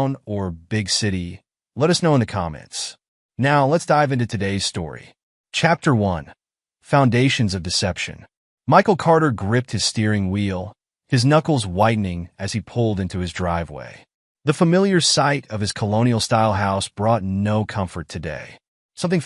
town or big city? Let us know in the comments. Now, let's dive into today's story. Chapter 1. Foundations of Deception. Michael Carter gripped his steering wheel, his knuckles whitening as he pulled into his driveway. The familiar sight of his colonial-style house brought no comfort today. Something had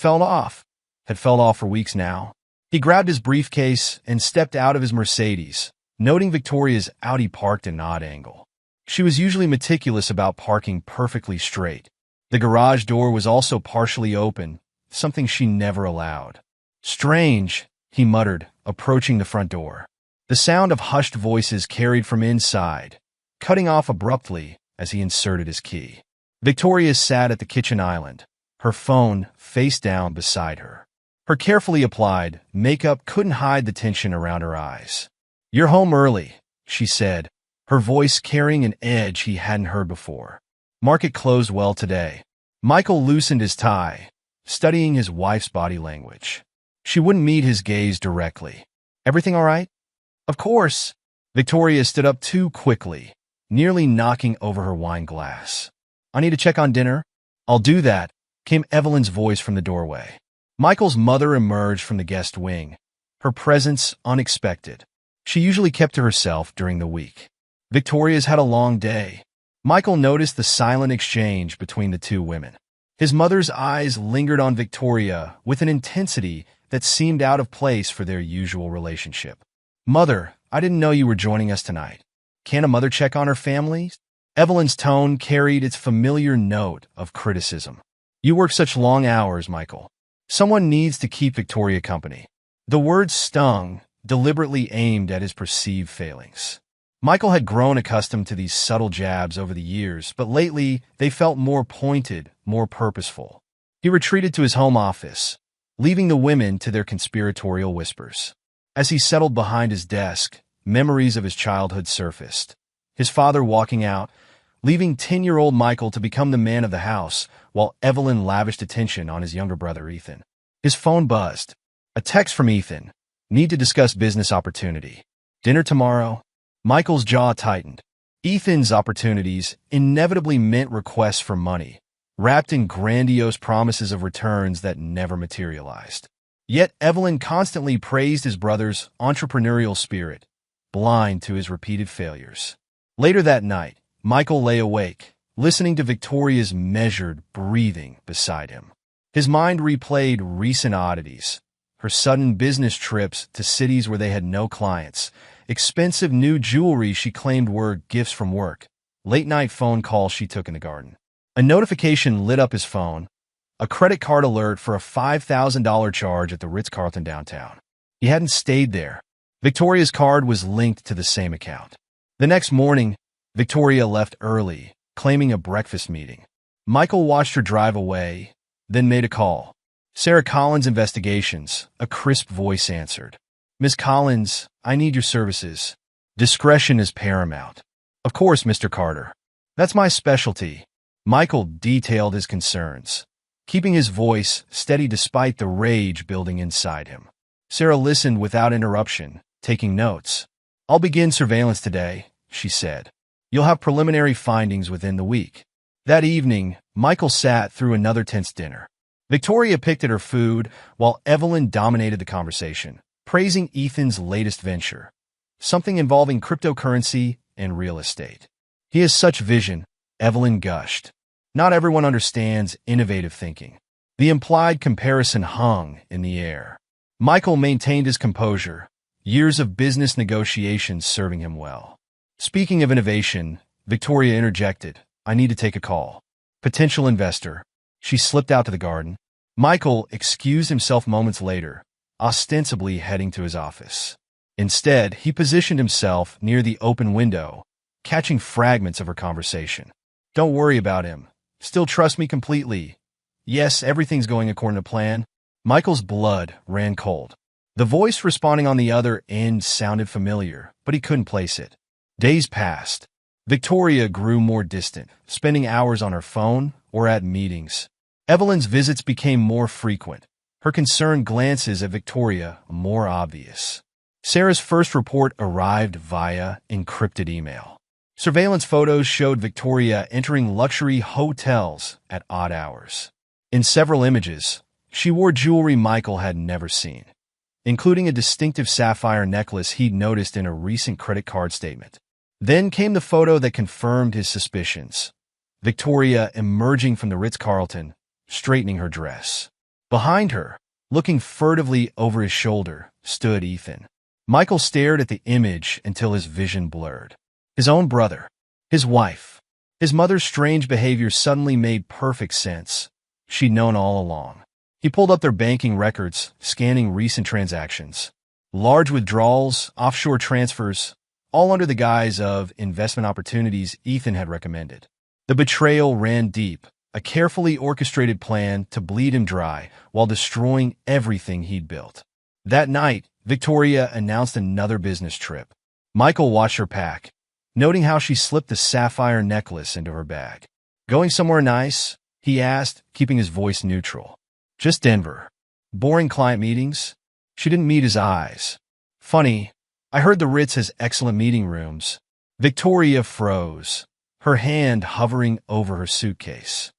fell off for weeks now. He grabbed his briefcase and stepped out of his Mercedes, noting Victoria's Audi parked at an odd angle. She was usually meticulous about parking perfectly straight. The garage door was also partially open, something she never allowed. Strange, he muttered, approaching the front door. The sound of hushed voices carried from inside, cutting off abruptly as he inserted his key. Victoria sat at the kitchen island, her phone face down beside her. Her carefully applied makeup couldn't hide the tension around her eyes. "You're home early," she said, her voice carrying an edge he hadn't heard before. "Market closed well today." Michael loosened his tie, studying his wife's body language. She wouldn't meet his gaze directly. "Everything all right?" "Of course." Victoria stood up too quickly, nearly knocking over her wine glass. "I need to check on dinner." "I'll do that," came Evelyn's voice from the doorway. Michael's mother emerged from the guest wing, her presence unexpected. She usually kept to herself during the week. Victoria's had a long day. Michael noticed the silent exchange between the two women. His mother's eyes lingered on Victoria with an intensity that seemed out of place for their usual relationship. "Mother, I didn't know you were joining us tonight. Can't a mother check on her family?" Evelyn's tone carried its familiar note of criticism. "You work such long hours, Michael. Someone needs to keep Victoria company." The words stung, deliberately aimed at his perceived failings. Michael had grown accustomed to these subtle jabs over the years, but lately they felt more pointed, more purposeful. He retreated to his home office, leaving the women to their conspiratorial whispers. As he settled behind his desk, memories of his childhood surfaced. His father walking out, leaving 10-year-old Michael to become the man of the house, while Evelyn lavished attention on his younger brother, Ethan. His phone buzzed. A text from Ethan. "Need to discuss business opportunity. Dinner tomorrow?" Michael's jaw tightened. Ethan's opportunities inevitably meant requests for money, wrapped in grandiose promises of returns that never materialized. Yet Evelyn constantly praised his brother's entrepreneurial spirit, blind to his repeated failures. Later that night, Michael lay awake, listening to Victoria's measured breathing beside him. His mind replayed recent oddities, her sudden business trips to cities where they had no clients, expensive new jewelry she claimed were gifts from work, late-night phone calls she took in the garden. A notification lit up his phone, a credit card alert for a $5,000 charge at the Ritz-Carlton downtown. He hadn't stayed there. Victoria's card was linked to the same account. The next morning, Victoria left early, claiming a breakfast meeting. Michael watched her drive away, then made a call. "Sarah Collins Investigations," a crisp voice answered. "Miss Collins, I need your services. Discretion is paramount." "Of course, Mr. Carter. That's my specialty." Michael detailed his concerns, keeping his voice steady despite the rage building inside him. Sarah listened without interruption, taking notes. "I'll begin surveillance today," she said. "You'll have preliminary findings within the week." That evening, Michael sat through another tense dinner. Victoria picked at her food while Evelyn dominated the conversation, praising Ethan's latest venture, something involving cryptocurrency and real estate. "He has such vision," Evelyn gushed. "Not everyone understands innovative thinking." The implied comparison hung in the air. Michael maintained his composure, years of business negotiations serving him well. "Speaking of innovation," Victoria interjected, "I need to take a call. Potential investor." She slipped out to the garden. Michael excused himself moments later, ostensibly heading to his office. Instead, he positioned himself near the open window, catching fragments of her conversation. "Don't worry about him. Still trust me completely. Yes, everything's going according to plan." Michael's blood ran cold. The voice responding on the other end sounded familiar, but he couldn't place it. Days passed. Victoria grew more distant, spending hours on her phone or at meetings. Evelyn's visits became more frequent, her concerned glances at Victoria more obvious. Sarah's first report arrived via encrypted email. Surveillance photos showed Victoria entering luxury hotels at odd hours. In several images, she wore jewelry Michael had never seen, including a distinctive sapphire necklace he'd noticed in a recent credit card statement. Then came the photo that confirmed his suspicions. Victoria emerging from the Ritz-Carlton, straightening her dress. Behind her, looking furtively over his shoulder, stood Ethan. Michael stared at the image until his vision blurred. His own brother, his wife, his mother's strange behavior suddenly made perfect sense. She'd known all along. He pulled up their banking records, scanning recent transactions. Large withdrawals, offshore transfers, all under the guise of investment opportunities Ethan had recommended. The betrayal ran deep, a carefully orchestrated plan to bleed him dry while destroying everything he'd built. That night, Victoria announced another business trip. Michael watched her pack, noting how she slipped the sapphire necklace into her bag. "Going somewhere nice?" he asked, keeping his voice neutral. "Just Denver. Boring client meetings?" She didn't meet his eyes. "Funny, I heard the Ritz has excellent meeting rooms." Victoria froze, her hand hovering over her suitcase.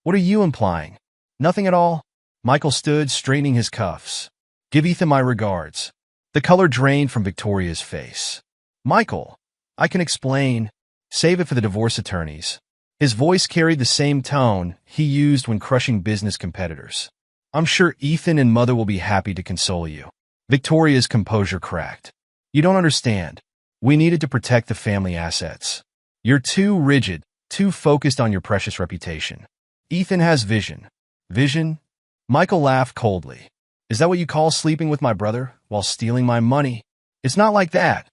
"What are you implying?" "Nothing at all." Michael stood, straightening his cuffs. "Give Ethan my regards." The color drained from Victoria's face. "Michael, I can explain. Save it for the divorce attorneys." His voice carried the same tone he used when crushing business competitors. "I'm sure Ethan and Mother will be happy to console you." Victoria's composure cracked. "You don't understand. We needed to protect the family assets. You're too rigid, too focused on your precious reputation. Ethan has vision." "Vision?" Michael laughed coldly. "Is that what you call sleeping with my brother while stealing my money?" "It's not like that."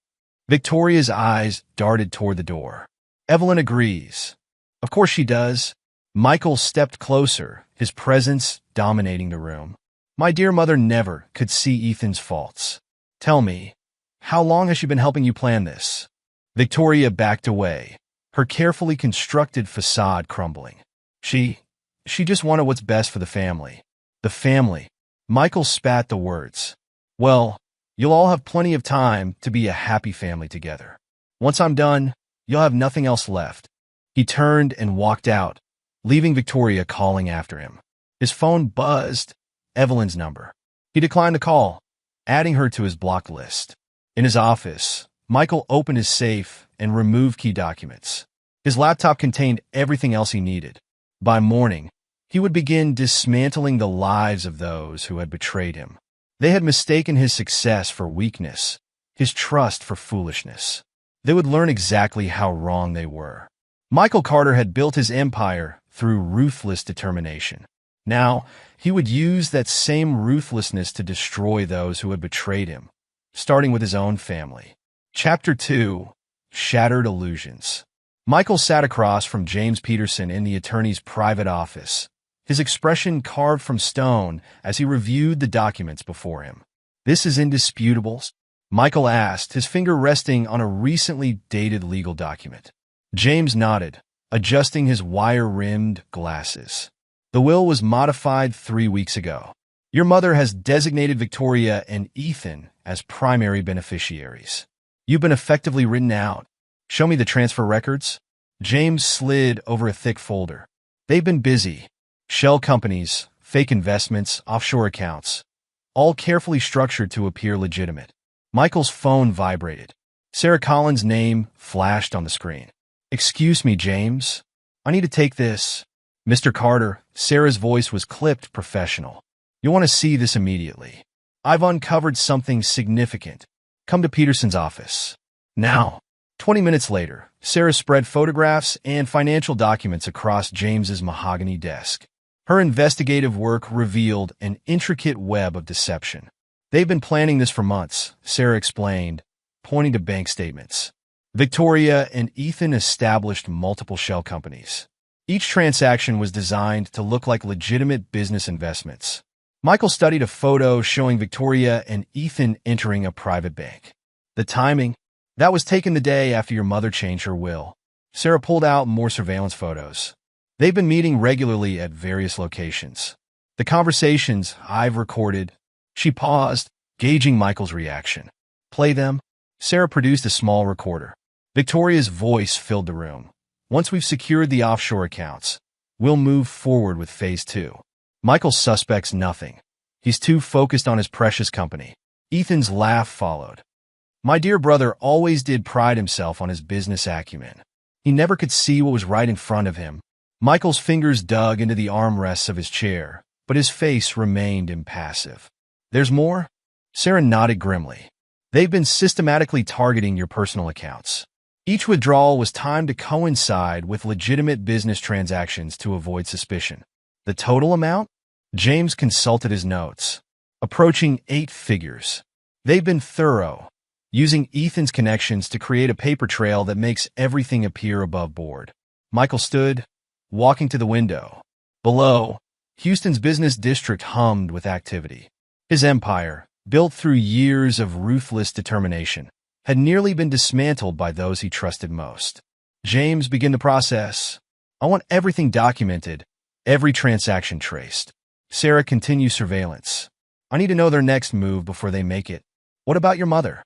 Victoria's eyes darted toward the door. "Evelyn agrees." "Of course she does." Michael stepped closer, his presence dominating the room. "My dear mother never could see Ethan's faults. Tell me, how long has she been helping you plan this?" Victoria backed away, her carefully constructed facade crumbling. She just wanted what's best for the family." "The family." Michael spat the words. "Well, you'll all have plenty of time to be a happy family together. Once I'm done, you'll have nothing else left." He turned and walked out, leaving Victoria calling after him. His phone buzzed. Evelyn's number. He declined the call, adding her to his blocked list. In his office, Michael opened his safe and removed key documents. His laptop contained everything else he needed. By morning, he would begin dismantling the lives of those who had betrayed him. They had mistaken his success for weakness, his trust for foolishness. They would learn exactly how wrong they were. Michael Carter had built his empire through ruthless determination. Now, he would use that same ruthlessness to destroy those who had betrayed him, starting with his own family. Chapter 2: Shattered Illusions. Michael sat across from James Peterson in the attorney's private office, his expression carved from stone as he reviewed the documents before him. "This is indisputable?" Michael asked, his finger resting on a recently dated legal document. James nodded, adjusting his wire-rimmed glasses. "The will was modified 3 weeks ago. Your mother has designated Victoria and Ethan as primary beneficiaries. You've been effectively written out. Show me the transfer records." James slid over a thick folder. "They've been busy. Shell companies, fake investments, offshore accounts, all carefully structured to appear legitimate." Michael's phone vibrated. Sarah Collins' name flashed on the screen. "Excuse me, James. I need to take this." "Mr. Carter," Sarah's voice was clipped professional. "You'll want to see this immediately. I've uncovered something significant. Come to Peterson's office. Now." 20 minutes later, Sarah spread photographs and financial documents across James's mahogany desk. Her investigative work revealed an intricate web of deception. "They've been planning this for months," Sarah explained, pointing to bank statements. Victoria and Ethan established multiple shell companies. Each transaction was designed to look like legitimate business investments. Michael studied a photo showing Victoria and Ethan entering a private bank. "The timing? That was taken the day after your mother changed her will." Sarah pulled out more surveillance photos. "They've been meeting regularly at various locations. The conversations I've recorded." She paused, gauging Michael's reaction. "Play them." Sarah produced a small recorder. Victoria's voice filled the room. Once we've secured the offshore accounts, we'll move forward with phase 2. Michael suspects nothing. He's too focused on his precious company. Ethan's laugh followed. My dear brother always did pride himself on his business acumen. He never could see what was right in front of him. Michael's fingers dug into the armrests of his chair, but his face remained impassive. There's more? Sarah nodded grimly. They've been systematically targeting your personal accounts. Each withdrawal was timed to coincide with legitimate business transactions to avoid suspicion. The total amount? James consulted his notes. Approaching 8 figures. They've been thorough, using Ethan's connections to create a paper trail that makes everything appear above board. Michael stood, walking to the window. Below, Houston's business district hummed with activity. His empire, built through years of ruthless determination, had nearly been dismantled by those he trusted most. James, begin the process. I want everything documented, every transaction traced. Sarah, continue surveillance. I need to know their next move before they make it. What about your mother?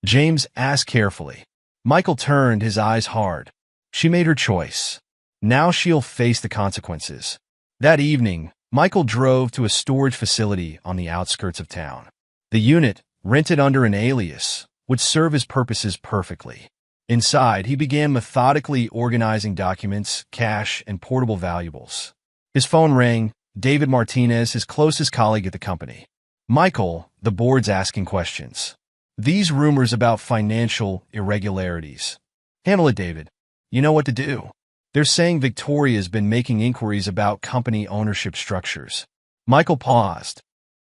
James asked carefully. Michael turned, his eyes hard. She made her choice. Now she'll face the consequences. That evening, Michael drove to a storage facility on the outskirts of town. The unit, rented under an alias, would serve his purposes perfectly. Inside, he began methodically organizing documents, cash, and portable valuables. His phone rang. David Martinez, his closest colleague at the company. Michael, the board's asking questions. These rumors about financial irregularities. Handle it, David. You know what to do. They're saying Victoria's been making inquiries about company ownership structures. Michael paused.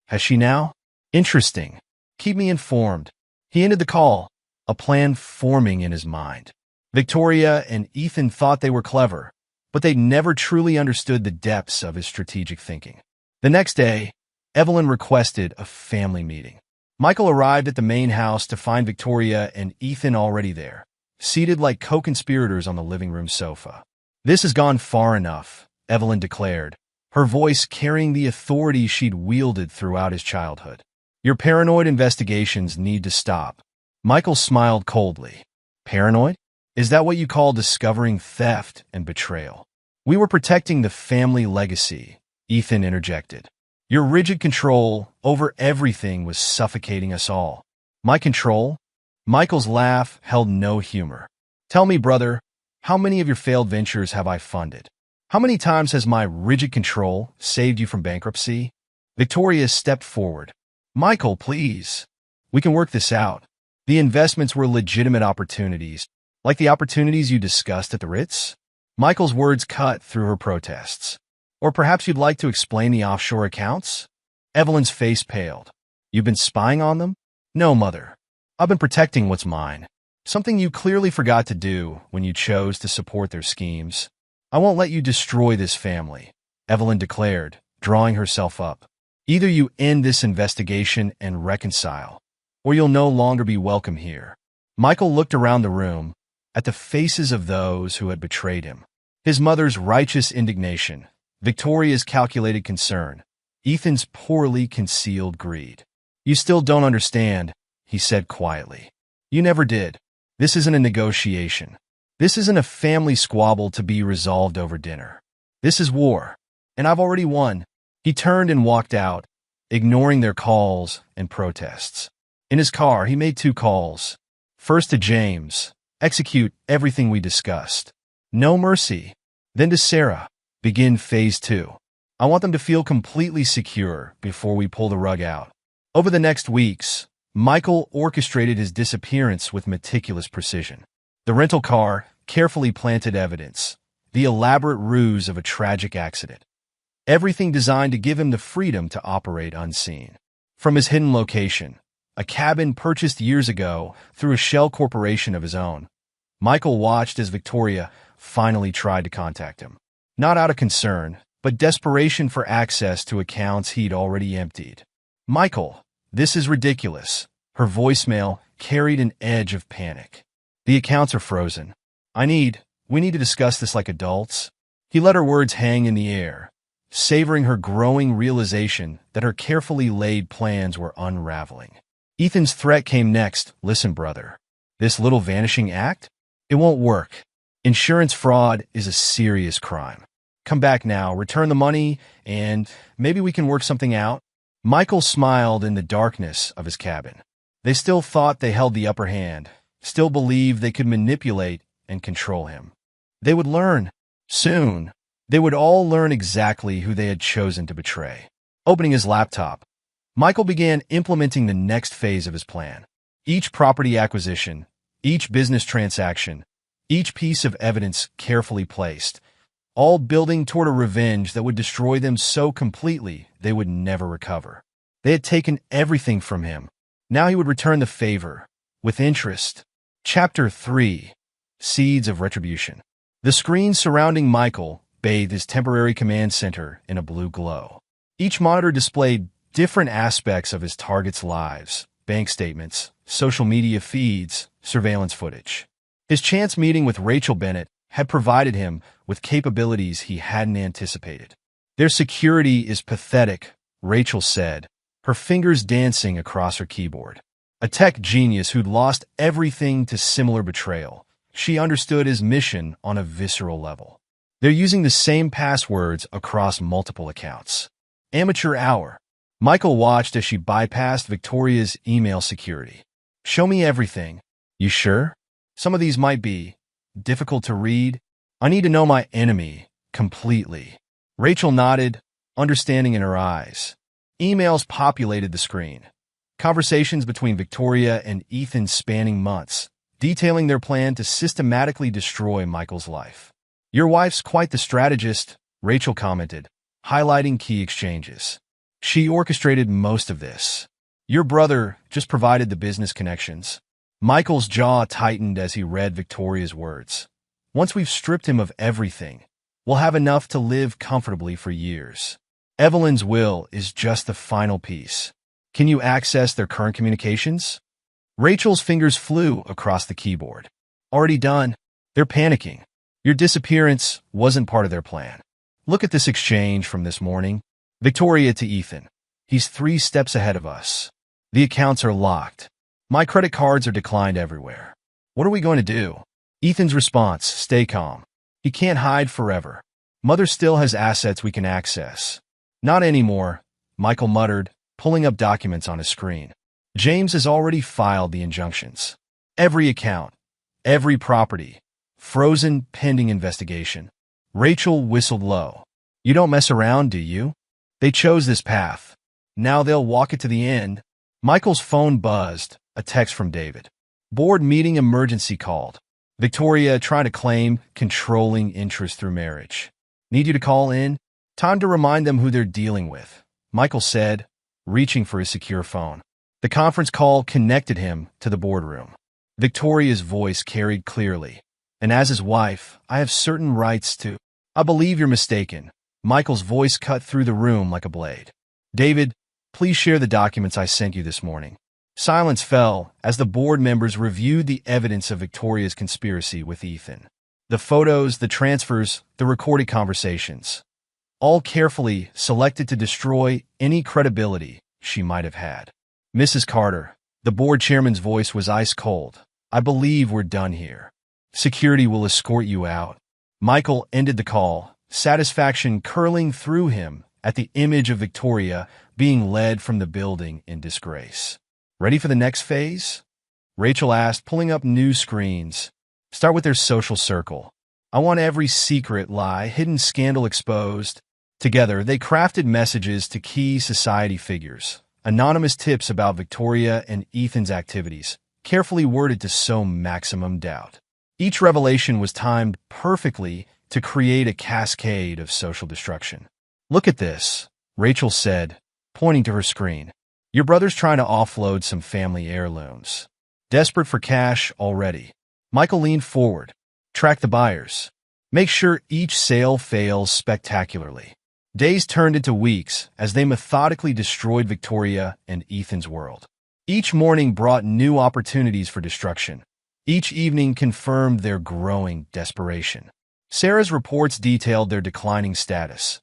Has she now? Interesting. Keep me informed. He ended the call, a plan forming in his mind. Victoria and Ethan thought they were clever, but they'd never truly understood the depths of his strategic thinking. The next day, Evelyn requested a family meeting. Michael arrived at the main house to find Victoria and Ethan already there, seated like co-conspirators on the living room sofa. This has gone far enough, Evelyn declared, her voice carrying the authority she'd wielded throughout his childhood. Your paranoid investigations need to stop. Michael smiled coldly. Paranoid? Is that what you call discovering theft and betrayal? We were protecting the family legacy, Ethan interjected. Your rigid control over everything was suffocating us all. My control? Michael's laugh held no humor. Tell me, brother, how many of your failed ventures have I funded? How many times has my rigid control saved you from bankruptcy? Victoria stepped forward. Michael, please. We can work this out. The investments were legitimate opportunities, like the opportunities you discussed at the Ritz. Michael's words cut through her protests. Or perhaps you'd like to explain the offshore accounts? Evelyn's face paled. You've been spying on them? No, Mother. I've been protecting what's mine. Something you clearly forgot to do when you chose to support their schemes. I won't let you destroy this family, Evelyn declared, drawing herself up. Either you end this investigation and reconcile, or you'll no longer be welcome here. Michael looked around the room, at the faces of those who had betrayed him. His mother's righteous indignation, Victoria's calculated concern, Ethan's poorly concealed greed. You still don't understand, he said quietly. You never did. This isn't a negotiation. This isn't a family squabble to be resolved over dinner. This is war, and I've already won. He turned and walked out, ignoring their calls and protests. In his car, he made 2 calls. First to James, execute everything we discussed. No mercy. Then to Sarah, begin phase 2. I want them to feel completely secure before we pull the rug out. Over the next weeks, Michael orchestrated his disappearance with meticulous precision. The rental car carefully planted evidence, the elaborate ruse of a tragic accident. Everything designed to give him the freedom to operate unseen. From his hidden location, a cabin purchased years ago through a shell corporation of his own, Michael watched as Victoria finally tried to contact him. Not out of concern, but desperation for access to accounts he'd already emptied. Michael, this is ridiculous. Her voicemail carried an edge of panic. The accounts are frozen. We need to discuss this like adults. He let her words hang in the air, savoring her growing realization that her carefully laid plans were unraveling. Ethan's threat came next. Listen, brother. This little vanishing act? It won't work. Insurance fraud is a serious crime. Come back now, return the money, and maybe we can work something out. Michael smiled in the darkness of his cabin. They still thought they held the upper hand, still believed they could manipulate and control him. They would learn. Soon, they would all learn exactly who they had chosen to betray. Opening his laptop, Michael began implementing the next phase of his plan. Each property acquisition, each business transaction, each piece of evidence carefully placed, all building toward a revenge that would destroy them so completely they would never recover. They had taken everything from him. Now he would return the favor, with interest. Chapter 3: Seeds of Retribution. The screen surrounding Michael bathed his temporary command center in a blue glow. Each monitor displayed different aspects of his targets' lives: bank statements, social media feeds, surveillance footage. His chance meeting with Rachel Bennett had provided him with capabilities he hadn't anticipated. Their security is pathetic, Rachel said, her fingers dancing across her keyboard. A tech genius who'd lost everything to similar betrayal, she understood his mission on a visceral level. They're using the same passwords across multiple accounts. Amateur hour. Michael watched as she bypassed Victoria's email security. Show me everything. You sure? Some of these might be difficult to read. I need to know my enemy completely. Rachel nodded, understanding in her eyes. Emails populated the screen. Conversations between Victoria and Ethan spanning months, detailing their plan to systematically destroy Michael's life. Your wife's quite the strategist, Rachel commented, highlighting key exchanges. She orchestrated most of this. Your brother just provided the business connections. Michael's jaw tightened as he read Victoria's words. Once we've stripped him of everything, we'll have enough to live comfortably for years. Evelyn's will is just the final piece. Can you access their current communications? Rachel's fingers flew across the keyboard. Already done. They're panicking. Your disappearance wasn't part of their plan. Look at this exchange from this morning. Victoria to Ethan. He's 3 steps ahead of us. The accounts are locked. My credit cards are declined everywhere. What are we going to do? Ethan's response: stay calm. He can't hide forever. Mother still has assets we can access. Not anymore, Michael muttered, pulling up documents on his screen. James has already filed the injunctions. Every account, every property, frozen pending investigation. Rachel whistled low. You don't mess around, do you? They chose this path. Now they'll walk it to the end. Michael's phone buzzed, a text from David. Board meeting emergency called. Victoria trying to claim controlling interest through marriage. Need you to call in? Time to remind them who they're dealing with, Michael said, reaching for his secure phone. The conference call connected him to the boardroom. Victoria's voice carried clearly. And as his wife, I have certain rights to. I believe you're mistaken. Michael's voice cut through the room like a blade. David, please share the documents I sent you this morning. Silence fell as the board members reviewed the evidence of Victoria's conspiracy with Ethan. The photos, the transfers, the recorded conversations. All carefully selected to destroy any credibility she might have had. Mrs. Carter, the board chairman's voice was ice cold. I believe we're done here. Security will escort you out. Michael ended the call, satisfaction curling through him at the image of Victoria being led from the building in disgrace. Ready for the next phase? Rachel asked, pulling up new screens. Start with their social circle. I want every secret, lie, hidden scandal exposed. Together, they crafted messages to key society figures, anonymous tips about Victoria and Ethan's activities, carefully worded to sow maximum doubt. Each revelation was timed perfectly to create a cascade of social destruction. Look at this, Rachel said, pointing to her screen. Your brother's trying to offload some family heirlooms. Desperate for cash already. Michael leaned forward. Track the buyers. Make sure each sale fails spectacularly. Days turned into weeks as they methodically destroyed Victoria and Ethan's world. Each morning brought new opportunities for destruction. Each evening confirmed their growing desperation. Sarah's reports detailed their declining status.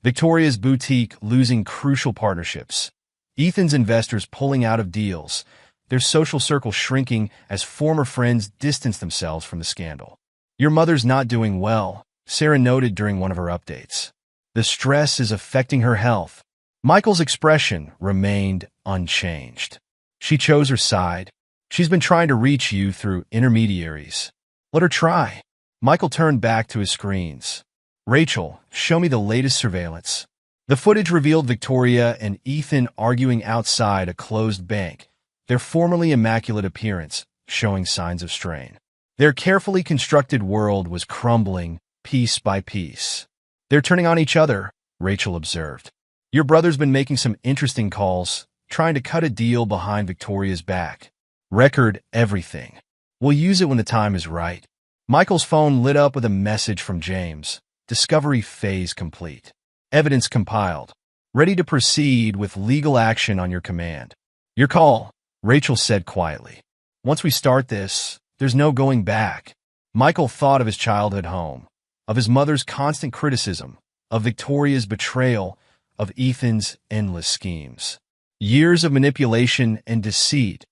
Victoria's boutique losing crucial partnerships. Ethan's investors pulling out of deals, their social circle shrinking as former friends distance themselves from the scandal. Your mother's not doing well, Sarah noted during one of her updates. The stress is affecting her health. Michael's expression remained unchanged. She chose her side. She's been trying to reach you through intermediaries. Let her try. Michael turned back to his screens. Rachel, show me the latest surveillance. The footage revealed Victoria and Ethan arguing outside a closed bank, their formerly immaculate appearance showing signs of strain. Their carefully constructed world was crumbling piece by piece. They're turning on each other, Rachel observed. Your brother's been making some interesting calls, trying to cut a deal behind Victoria's back. Record everything. We'll use it when the time is right. Michael's phone lit up with a message from James. Discovery phase complete. Evidence compiled. Ready to proceed with legal action on your command. Your call, Rachel said quietly. Once we start this, there's no going back. Michael thought of his childhood home, of his mother's constant criticism, of Victoria's betrayal, of Ethan's endless schemes. Years of manipulation and deceit,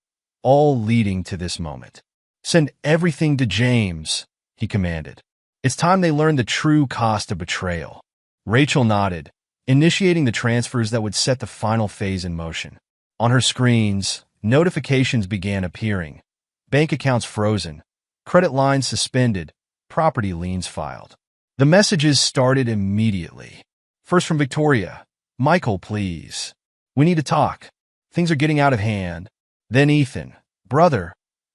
all leading to this moment. Send everything to James, he commanded. It's time they learned the true cost of betrayal. Rachel nodded, initiating the transfers that would set the final phase in motion. On her screens, notifications began appearing. Bank accounts frozen, credit lines suspended, property liens filed. The messages started immediately. First from Victoria. Michael, please. We need to talk. Things are getting out of hand. Then Ethan. Brother,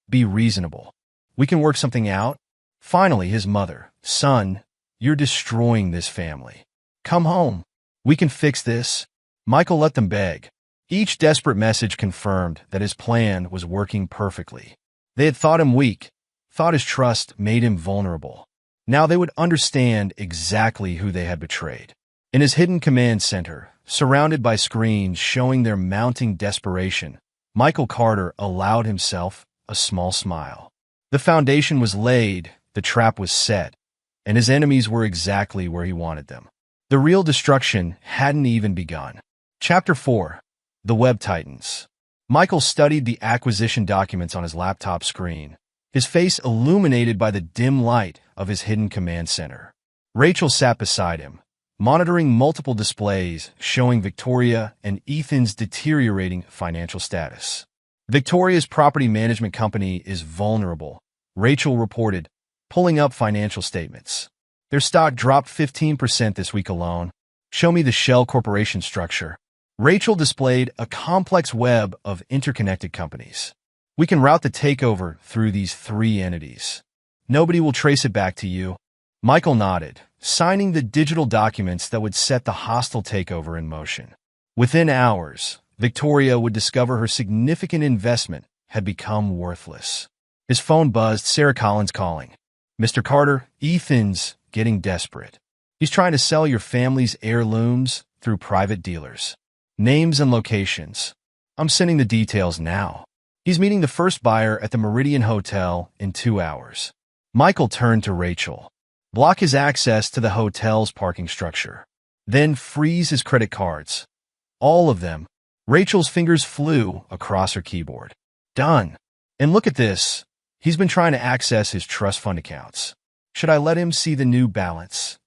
be reasonable. We can work something out. Finally, his mother. Son, you're destroying this family. Come home. We can fix this. Michael let them beg. Each desperate message confirmed that his plan was working perfectly. They had thought him weak, thought his trust made him vulnerable. Now they would understand exactly who they had betrayed. In his hidden command center, surrounded by screens showing their mounting desperation, Michael Carter allowed himself a small smile. The foundation was laid, the trap was set, and his enemies were exactly where he wanted them. The real destruction hadn't even begun. Chapter 4. The Web Titans. Michael studied the acquisition documents on his laptop screen, his face illuminated by the dim light of his hidden command center. Rachel sat beside him, monitoring multiple displays showing Victoria and Ethan's deteriorating financial status. Victoria's property management company is vulnerable, Rachel reported, pulling up financial statements. Their stock dropped 15% this week alone. Show me the shell corporation structure. Rachel displayed a complex web of interconnected companies. We can route the takeover through these 3 entities. Nobody will trace it back to you. Michael nodded, signing the digital documents that would set the hostile takeover in motion. Within hours, Victoria would discover her significant investment had become worthless. His phone buzzed, Sarah Collins calling. Mr. Carter, Ethan's getting desperate. He's trying to sell your family's heirlooms through private dealers. Names and locations. I'm sending the details now. He's meeting the first buyer at the Meridian Hotel in 2 hours. Michael turned to Rachel. Block his access to the hotel's parking structure. Then freeze his credit cards. All of them. Rachel's fingers flew across her keyboard. Done. And look at this. He's been trying to access his trust fund accounts. Should I let him see the new balance?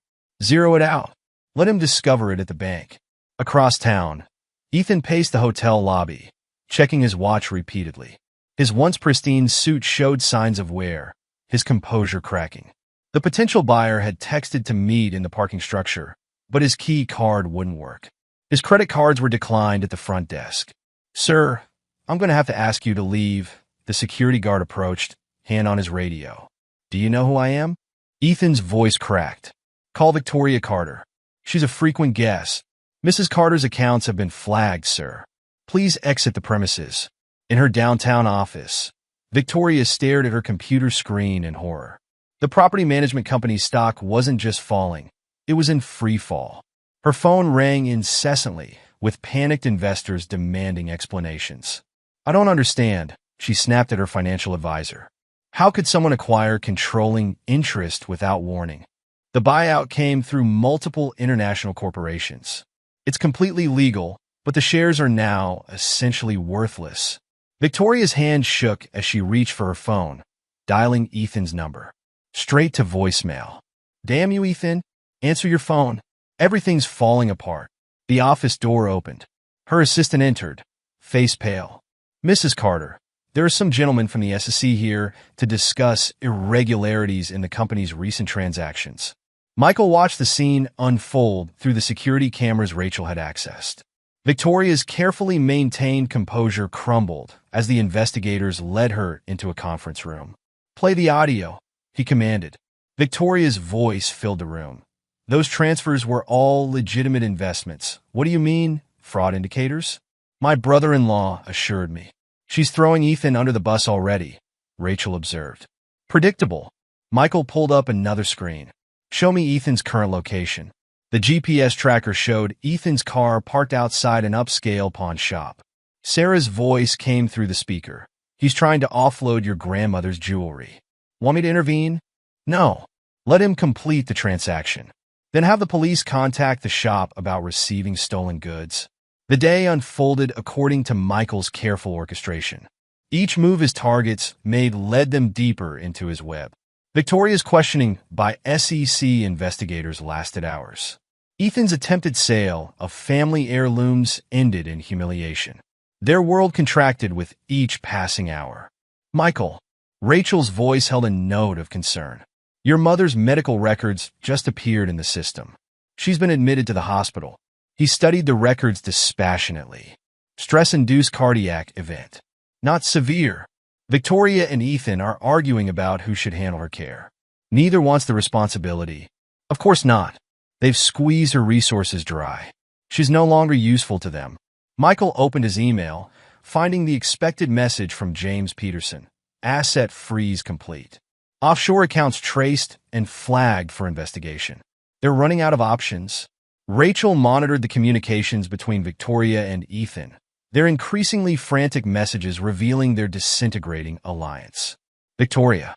Zero it out. Let him discover it at the bank. Across town, Ethan paced the hotel lobby, checking his watch repeatedly. His once pristine suit showed signs of wear, his composure cracking. The potential buyer had texted to meet in the parking structure, but his key card wouldn't work. His credit cards were declined at the front desk. Sir, I'm going to have to ask you to leave. The security guard approached, hand on his radio. Do you know who I am? Ethan's voice cracked. Call Victoria Carter. She's a frequent guest. Mrs. Carter's accounts have been flagged, sir. Please exit the premises. In her downtown office, Victoria stared at her computer screen in horror. The property management company's stock wasn't just falling, it was in free fall. Her phone rang incessantly, with panicked investors demanding explanations. I don't understand, she snapped at her financial advisor. How could someone acquire controlling interest without warning? The buyout came through multiple international corporations. It's completely legal, but the shares are now essentially worthless. Victoria's hand shook as she reached for her phone, dialing Ethan's number. Straight to voicemail. Damn you, Ethan. Answer your phone. Everything's falling apart. The office door opened. Her assistant entered, face pale. Mrs. Carter, there are some gentlemen from the SEC here to discuss irregularities in the company's recent transactions. Michael watched the scene unfold through the security cameras Rachel had accessed. Victoria's carefully maintained composure crumbled as the investigators led her into a conference room. Play the audio, he commanded. Victoria's voice filled the room. Those transfers were all legitimate investments. What do you mean, fraud indicators? My brother-in-law assured me. She's throwing Ethan under the bus already, Rachel observed. Predictable. Michael pulled up another screen. Show me Ethan's current location. The GPS tracker showed Ethan's car parked outside an upscale pawn shop. Sarah's voice came through the speaker. He's trying to offload your grandmother's jewelry. Want me to intervene? No. Let him complete the transaction. Then have the police contact the shop about receiving stolen goods. The day unfolded according to Michael's careful orchestration. Each move his targets made led them deeper into his web. Victoria's questioning by SEC investigators lasted hours. Ethan's attempted sale of family heirlooms ended in humiliation. Their world contracted with each passing hour. Michael, Rachel's voice held a note of concern. Your mother's medical records just appeared in the system. She's been admitted to the hospital. He studied the records dispassionately. Stress-induced cardiac event. Not severe. Victoria and Ethan are arguing about who should handle her care. Neither wants the responsibility. Of course not. They've squeezed her resources dry. She's no longer useful to them. Michael opened his email, finding the expected message from James Peterson. Asset freeze complete. Offshore accounts traced and flagged for investigation. They're running out of options. Rachel monitored the communications between Victoria and Ethan, their increasingly frantic messages revealing their disintegrating alliance. Victoria,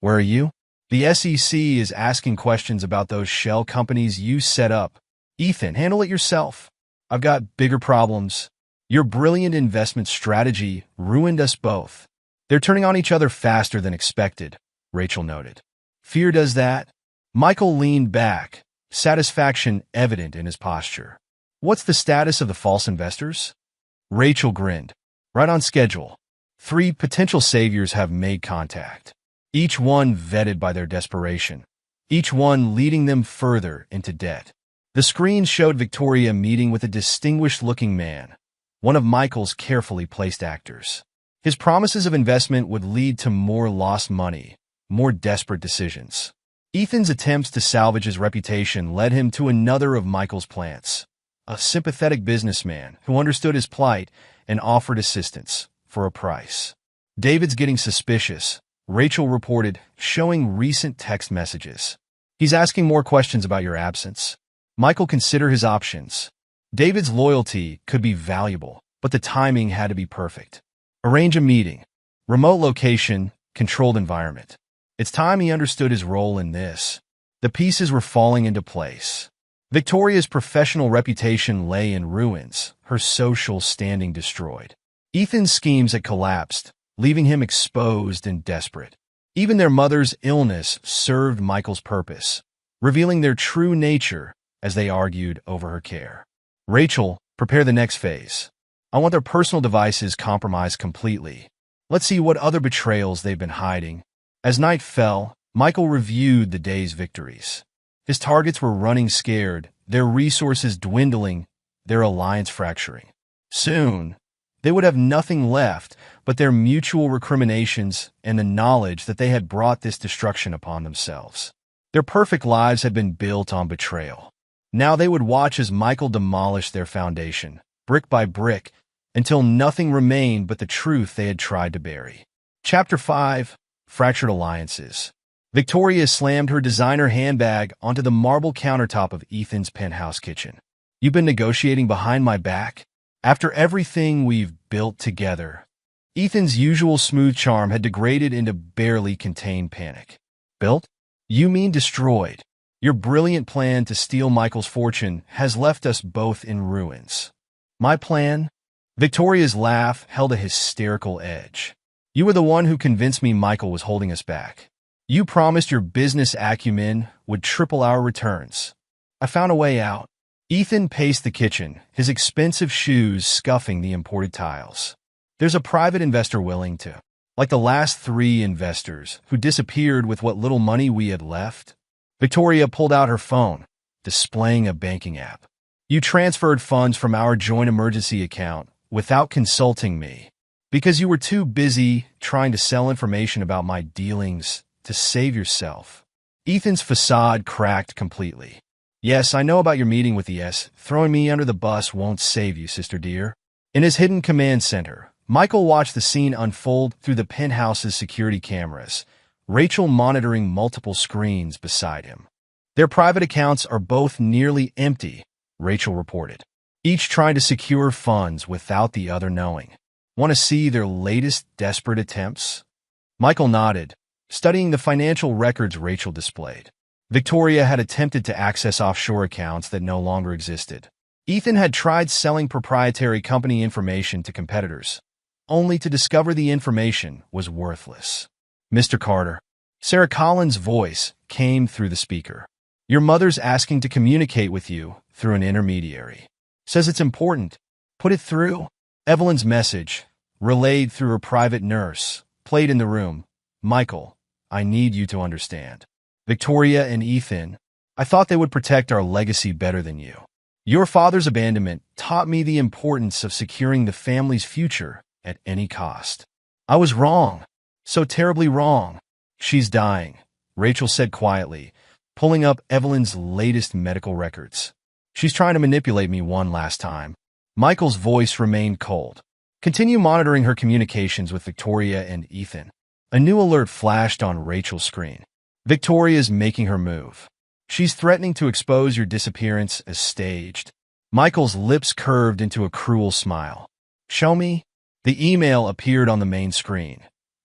where are you? The SEC is asking questions about those shell companies you set up. Ethan, handle it yourself. I've got bigger problems. Your brilliant investment strategy ruined us both. They're turning on each other faster than expected, Rachel noted. Fear does that. Michael leaned back, satisfaction evident in his posture. What's the status of the false investors? Rachel grinned. Right on schedule. 3 potential saviors have made contact. Each one vetted by their desperation. Each one leading them further into debt. The screen showed Victoria meeting with a distinguished-looking man, one of Michael's carefully placed actors. His promises of investment would lead to more lost money, more desperate decisions. Ethan's attempts to salvage his reputation led him to another of Michael's plants, a sympathetic businessman who understood his plight and offered assistance for a price. David's getting suspicious, Rachel reported, showing recent text messages. He's asking more questions about your absence. Michael considered his options. David's loyalty could be valuable, but the timing had to be perfect. Arrange a meeting. Remote location, controlled environment. It's time he understood his role in this. The pieces were falling into place. Victoria's professional reputation lay in ruins, her social standing destroyed. Ethan's schemes had collapsed, leaving him exposed and desperate. Even their mother's illness served Michael's purpose, revealing their true nature as they argued over her care. Rachel, prepare the next phase. I want their personal devices compromised completely. Let's see what other betrayals they've been hiding. As night fell, Michael reviewed the day's victories. His targets were running scared, their resources dwindling, their alliance fracturing. Soon, they would have nothing left but their mutual recriminations and the knowledge that they had brought this destruction upon themselves. Their perfect lives had been built on betrayal. Now they would watch as Michael demolished their foundation, brick by brick, until nothing remained but the truth they had tried to bury. Chapter 5. Fractured Alliances. Victoria slammed her designer handbag onto the marble countertop of Ethan's penthouse kitchen. You've been negotiating behind my back? After everything we've built together. Ethan's usual smooth charm had degraded into barely contained panic. Built? You mean destroyed. Your brilliant plan to steal Michael's fortune has left us both in ruins. My plan? Victoria's laugh held a hysterical edge. You were the one who convinced me Michael was holding us back. You promised your business acumen would triple our returns. I found a way out. Ethan paced the kitchen, his expensive shoes scuffing the imported tiles. There's a private investor willing to, like the last 3 investors who disappeared with what little money we had left. Victoria pulled out her phone, displaying a banking app. You transferred funds from our joint emergency account without consulting me, because you were too busy trying to sell information about my dealings to save yourself. Ethan's facade cracked completely. Yes, I know about your meeting with the S. Throwing me under the bus won't save you, sister dear. In his hidden command center, Michael watched the scene unfold through the penthouse's security cameras, Rachel monitoring multiple screens beside him. Their private accounts are both nearly empty, Rachel reported, each trying to secure funds without the other knowing. Want to see their latest desperate attempts? Michael nodded, studying the financial records Rachel displayed. Victoria had attempted to access offshore accounts that no longer existed. Ethan had tried selling proprietary company information to competitors, only to discover the information was worthless. Mr. Carter, Sarah Collins' voice came through the speaker. Your mother's asking to communicate with you through an intermediary. Says it's important. Put it through. Evelyn's message, relayed through her private nurse, played in the room. Michael, I need you to understand. Victoria and Ethan, I thought they would protect our legacy better than you. Your father's abandonment taught me the importance of securing the family's future at any cost. I was wrong. So terribly wrong. She's dying, Rachel said quietly, pulling up Evelyn's latest medical records. She's trying to manipulate me one last time. Michael's voice remained cold. Continue monitoring her communications with Victoria and Ethan. A new alert flashed on Rachel's screen. Victoria's making her move. She's threatening to expose your disappearance as staged. Michael's lips curved into a cruel smile. Show me? The email appeared on the main screen.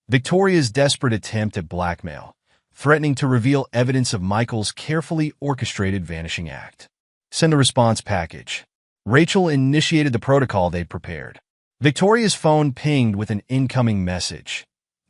Victoria's desperate attempt at blackmail, threatening to reveal evidence of Michael's carefully orchestrated vanishing act. Send a response package. Rachel initiated the protocol they'd prepared. Victoria's phone pinged with an incoming message.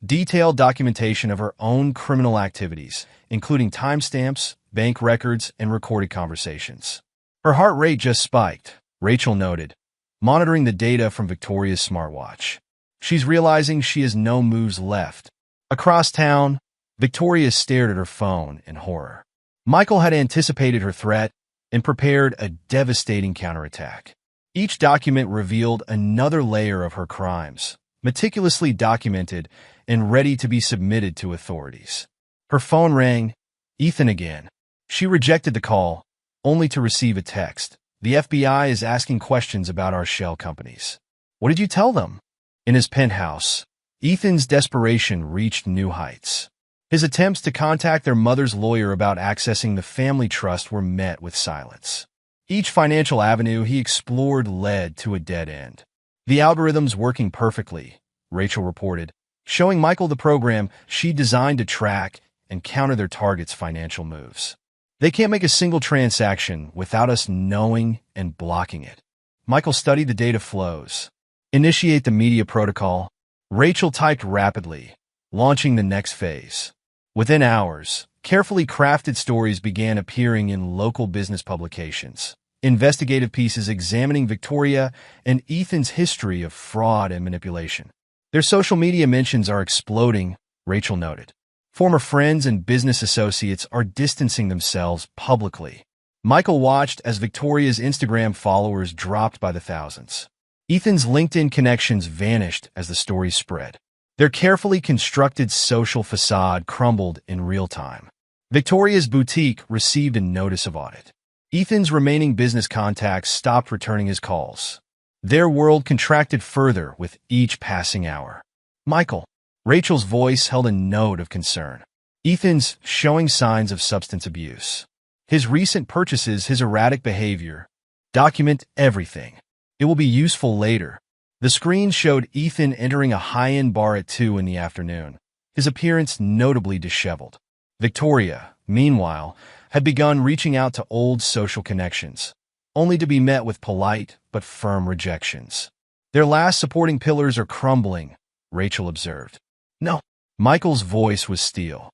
Detailed documentation of her own criminal activities, including timestamps, bank records, and recorded conversations. Her heart rate just spiked, Rachel noted, monitoring the data from Victoria's smartwatch. She's realizing she has no moves left. Across town, Victoria stared at her phone in horror. Michael had anticipated her threat and prepared a devastating counterattack. Each document revealed another layer of her crimes, meticulously documented and ready to be submitted to authorities. Her phone rang. Ethan again. She rejected the call, only to receive a text. The FBI is asking questions about our shell companies. What did you tell them? In his penthouse, Ethan's desperation reached new heights. His attempts to contact their mother's lawyer about accessing the family trust were met with silence. Each financial avenue he explored led to a dead end. The algorithm's working perfectly, Rachel reported, showing Michael the program she designed to track and counter their targets' financial moves. They can't make a single transaction without us knowing and blocking it. Michael studied the data flows. Initiate the media protocol. Rachel typed rapidly, launching the next phase. Within hours, carefully crafted stories began appearing in local business publications. Investigative pieces examining Victoria and Ethan's history of fraud and manipulation. Their social media mentions are exploding, Rachel noted. Former friends and business associates are distancing themselves publicly. Michael watched as Victoria's Instagram followers dropped by the thousands. Ethan's LinkedIn connections vanished as the story spread. Their carefully constructed social facade crumbled in real time. Victoria's boutique received a notice of audit. Ethan's remaining business contacts stopped returning his calls. Their world contracted further with each passing hour. Michael. Rachel's voice held a note of concern. Ethan's showing signs of substance abuse. His recent purchases, his erratic behavior. Document everything. It will be useful later. The screen showed Ethan entering a high-end bar at 2 in the afternoon, his appearance notably disheveled. Victoria, meanwhile, had begun reaching out to old social connections, only to be met with polite but firm rejections. Their last supporting pillars are crumbling, Rachel observed. No. Michael's voice was steel.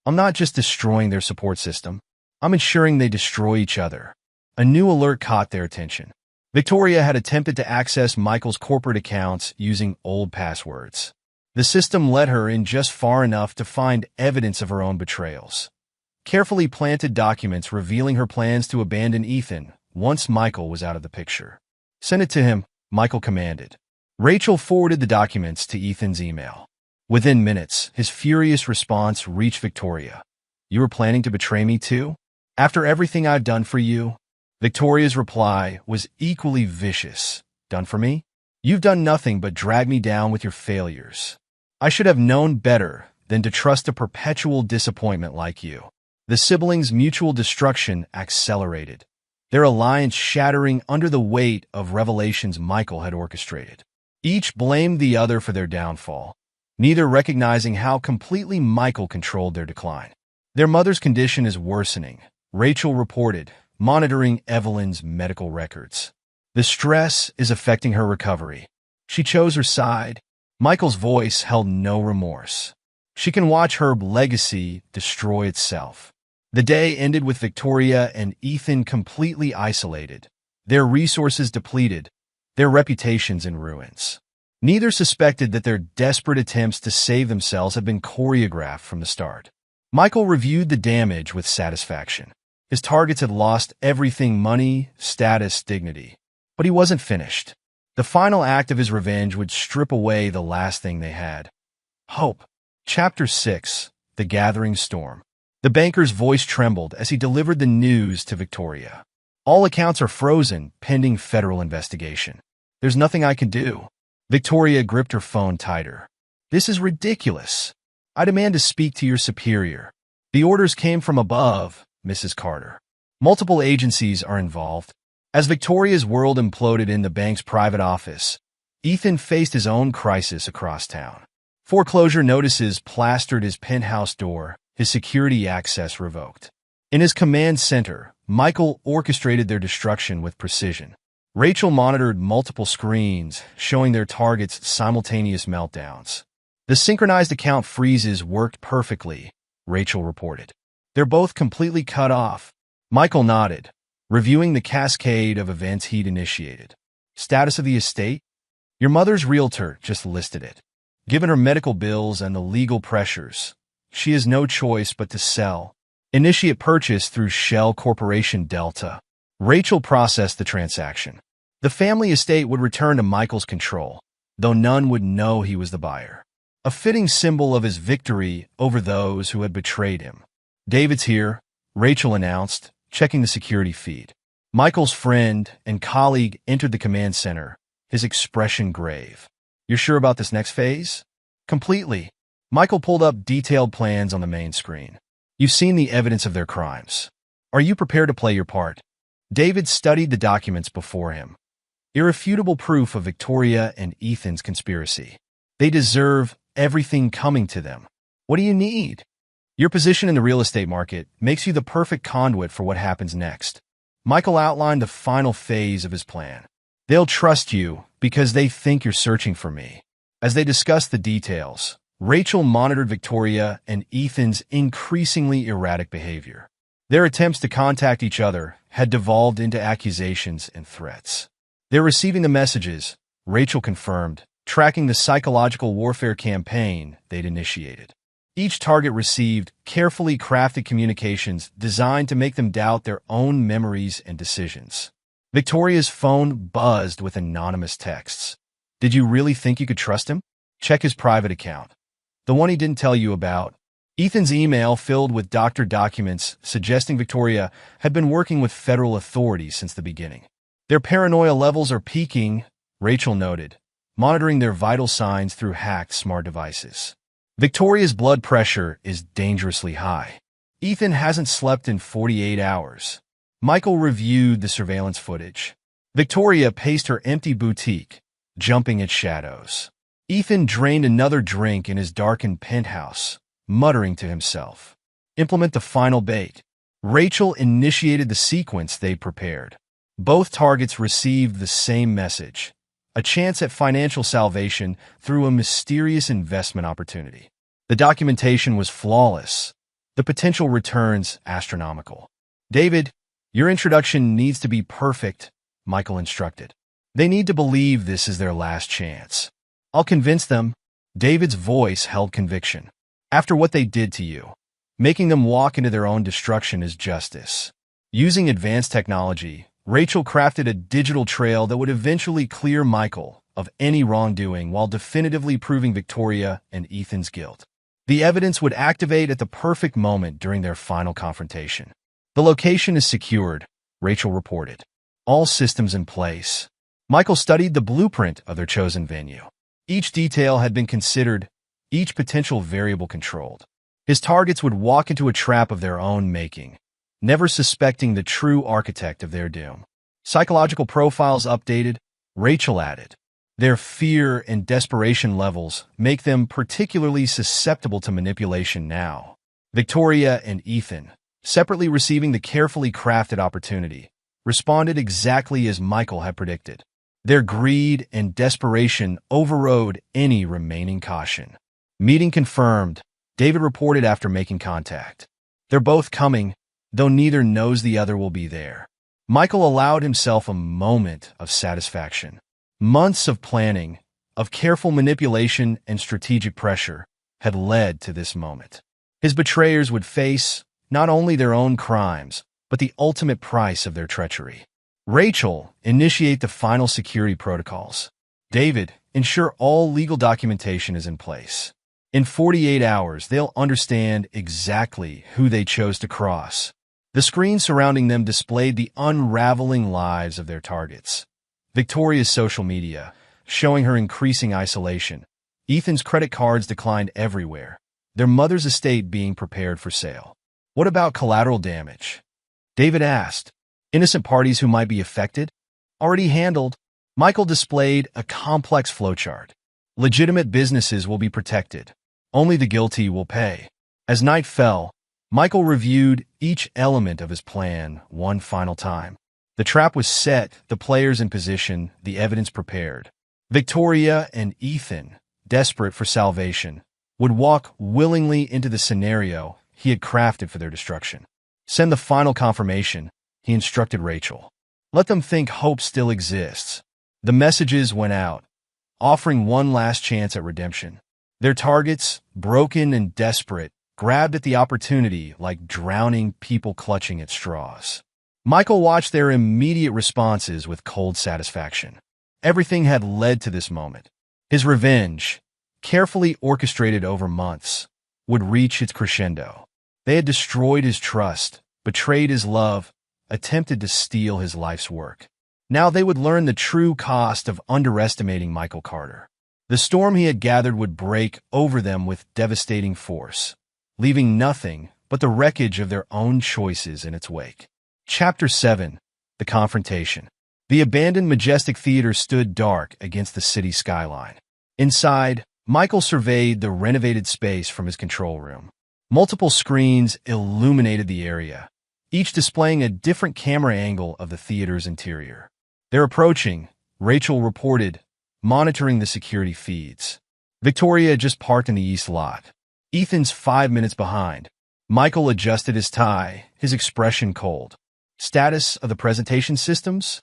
I'm not just destroying their support system. I'm ensuring they destroy each other. A new alert caught their attention. Victoria had attempted to access Michael's corporate accounts using old passwords. The system let her in just far enough to find evidence of her own betrayals. Carefully planted documents revealing her plans to abandon Ethan once Michael was out of the picture. Send it to him, Michael commanded. Rachel forwarded the documents to Ethan's email. Within minutes, his furious response reached Victoria. You were planning to betray me too? After everything I've done for you? Victoria's reply was equally vicious. Done for me? You've done nothing but drag me down with your failures. I should have known better than to trust a perpetual disappointment like you. The siblings' mutual destruction accelerated, their alliance shattering under the weight of revelations Michael had orchestrated. Each blamed the other for their downfall, neither recognizing how completely Michael controlled their decline. Their mother's condition is worsening, Rachel reported, monitoring Evelyn's medical records. The stress is affecting her recovery. She chose her side. Michael's voice held no remorse. She can watch her legacy destroy itself. The day ended with Victoria and Ethan completely isolated, their resources depleted, their reputations in ruins. Neither suspected that their desperate attempts to save themselves had been choreographed from the start. Michael reviewed the damage with satisfaction. His targets had lost everything: money, status, dignity. But he wasn't finished. The final act of his revenge would strip away the last thing they had: hope. Chapter 6: The Gathering Storm. The banker's voice trembled as he delivered the news to Victoria. All accounts are frozen, pending federal investigation. There's nothing I can do. Victoria gripped her phone tighter. This is ridiculous. I demand to speak to your superior. The orders came from above, Mrs. Carter. Multiple agencies are involved. As Victoria's world imploded in the bank's private office, Ethan faced his own crisis across town. Foreclosure notices plastered his penthouse door, his security access revoked. In his command center, Michael orchestrated their destruction with precision. Rachel monitored multiple screens, showing their targets simultaneous meltdowns. The synchronized account freezes worked perfectly, Rachel reported. They're both completely cut off. Michael nodded, reviewing the cascade of events he'd initiated. Status of the estate? Your mother's realtor just listed it. Given her medical bills and the legal pressures, she has no choice but to sell. Initiate purchase through Shell Corporation Delta. Rachel processed the transaction. The family estate would return to Michael's control, though none would know he was the buyer. A fitting symbol of his victory over those who had betrayed him. David's here, Rachel announced, checking the security feed. Michael's friend and colleague entered the command center, his expression grave. You're sure about this next phase? Completely. Michael pulled up detailed plans on the main screen. You've seen the evidence of their crimes. Are you prepared to play your part? David studied the documents before him. Irrefutable proof of Victoria and Ethan's conspiracy. They deserve everything coming to them. What do you need? Your position in the real estate market makes you the perfect conduit for what happens next. Michael outlined the final phase of his plan. They'll trust you because they think you're searching for me. As they discussed the details, Rachel monitored Victoria and Ethan's increasingly erratic behavior. Their attempts to contact each other had devolved into accusations and threats. They're receiving the messages, Rachel confirmed, tracking the psychological warfare campaign they'd initiated. Each target received carefully crafted communications designed to make them doubt their own memories and decisions. Victoria's phone buzzed with anonymous texts. Did you really think you could trust him? Check his private account. The one he didn't tell you about. Ethan's email filled with doctored documents suggesting Victoria had been working with federal authorities since the beginning. Their paranoia levels are peaking, Rachel noted, monitoring their vital signs through hacked smart devices. Victoria's blood pressure is dangerously high. Ethan hasn't slept in 48 hours. Michael reviewed the surveillance footage. Victoria paced her empty boutique, jumping at shadows. Ethan drained another drink in his darkened penthouse, muttering to himself. Implement the final bait. Rachel initiated the sequence they prepared. Both targets received the same message. a chance at financial salvation through a mysterious investment opportunity. The documentation was flawless, the potential returns astronomical. David, your introduction needs to be perfect, Michael instructed. They need to believe this is their last chance. I'll convince them. David's voice held conviction. After what they did to you, making them walk into their own destruction is justice. Using advanced technology, Rachel crafted a digital trail that would eventually clear Michael of any wrongdoing while definitively proving Victoria and Ethan's guilt. The evidence would activate at the perfect moment during their final confrontation. The location is secured, Rachel reported. All systems in place. Michael studied the blueprint of their chosen venue. Each detail had been considered, each potential variable controlled. His targets would walk into a trap of their own making, never suspecting the true architect of their doom. Psychological profiles updated, Rachel added. Their fear and desperation levels make them particularly susceptible to manipulation now. Victoria and Ethan, separately receiving the carefully crafted opportunity, responded exactly as Michael had predicted. Their greed and desperation overrode any remaining caution. Meeting confirmed, David reported after making contact. They're both coming, though neither knows the other will be there. Michael allowed himself a moment of satisfaction. Months of planning, of careful manipulation and strategic pressure had led to this moment. His betrayers would face not only their own crimes, but the ultimate price of their treachery. Rachel, initiate the final security protocols. David, ensure all legal documentation is in place. In 48 hours, they'll understand exactly who they chose to cross. The screen surrounding them displayed the unraveling lives of their targets. Victoria's social media, showing her increasing isolation. Ethan's credit cards declined everywhere, their mother's estate being prepared for sale. What about collateral damage? David asked. Innocent parties who might be affected? Already handled. Michael displayed a complex flowchart. Legitimate businesses will be protected. Only the guilty will pay. As night fell, Michael reviewed each element of his plan one final time. The trap was set, the players in position, the evidence prepared. Victoria and Ethan, desperate for salvation, would walk willingly into the scenario he had crafted for their destruction. Send the final confirmation, he instructed Rachel. Let them think hope still exists. The messages went out, offering one last chance at redemption. Their targets, broken and desperate, grabbed at the opportunity like drowning people clutching at straws. Michael watched their immediate responses with cold satisfaction. Everything had led to this moment. His revenge, carefully orchestrated over months, would reach its crescendo. They had destroyed his trust, betrayed his love, attempted to steal his life's work. Now they would learn the true cost of underestimating Michael Carter. The storm he had gathered would break over them with devastating force, leaving nothing but the wreckage of their own choices in its wake. Chapter 7. The Confrontation. The abandoned Majestic Theater stood dark against the city skyline. Inside, Michael surveyed the renovated space from his control room. Multiple screens illuminated the area, each displaying a different camera angle of the theater's interior. They're approaching, Rachel reported, monitoring the security feeds. Victoria just parked in the east lot. Ethan's 5 minutes behind. Michael adjusted his tie, his expression cold. Status of the presentation systems?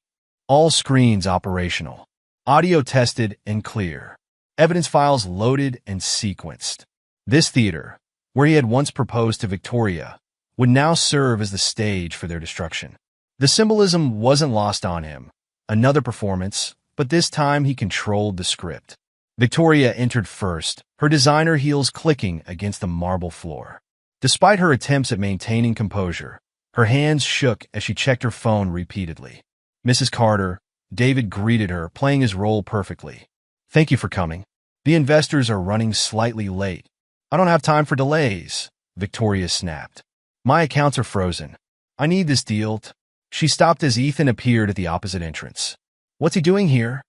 All screens operational. Audio tested and clear. Evidence files loaded and sequenced. This theater, where he had once proposed to Victoria, would now serve as the stage for their destruction. The symbolism wasn't lost on him. Another performance, but this time he controlled the script. Victoria entered first, her designer heels clicking against the marble floor. Despite her attempts at maintaining composure, her hands shook as she checked her phone repeatedly. Mrs. Carter, David greeted her, playing his role perfectly. Thank you for coming. The investors are running slightly late. I don't have time for delays, Victoria snapped. My accounts are frozen. I need this deal. She stopped as Ethan appeared at the opposite entrance. What's he doing here?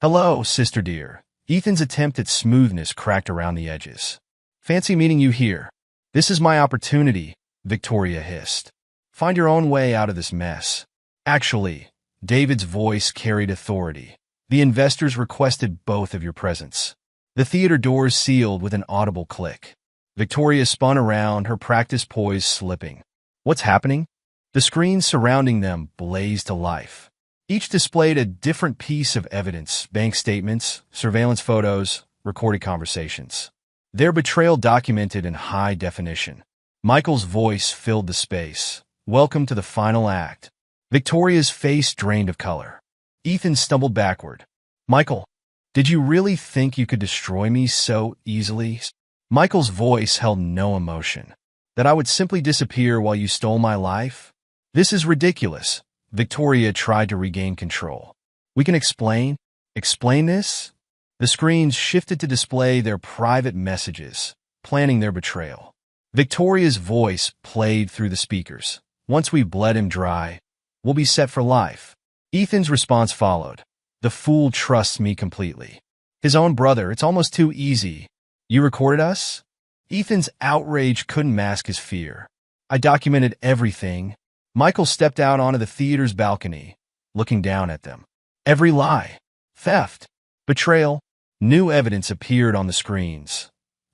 Hello, sister dear. Ethan's attempt at smoothness cracked around the edges. Fancy meeting you here. This is my opportunity, Victoria hissed. Find your own way out of this mess. Actually, David's voice carried authority. The investors requested both of your presence. The theater doors sealed with an audible click. Victoria spun around, her practice poise slipping. What's happening? The screens surrounding them blazed to life. Each displayed a different piece of evidence: bank statements, surveillance photos, recorded conversations. Their betrayal documented in high definition. Michael's voice filled the space. Welcome to the final act. Victoria's face drained of color. Ethan stumbled backward. Michael, did you really think you could destroy me so easily? Michael's voice held no emotion. That I would simply disappear while you stole my life? This is ridiculous. Victoria tried to regain control. We can explain this? The screens shifted to display their private messages, planning their betrayal. Victoria's voice played through the speakers. Once we've bled him dry, we'll be set for life. Ethan's response followed. The fool trusts me completely. His own brother, it's almost too easy. You recorded us? Ethan's outrage couldn't mask his fear. I documented everything. Michael stepped out onto the theater's balcony, looking down at them. Every lie, theft, betrayal, new evidence appeared on the screens.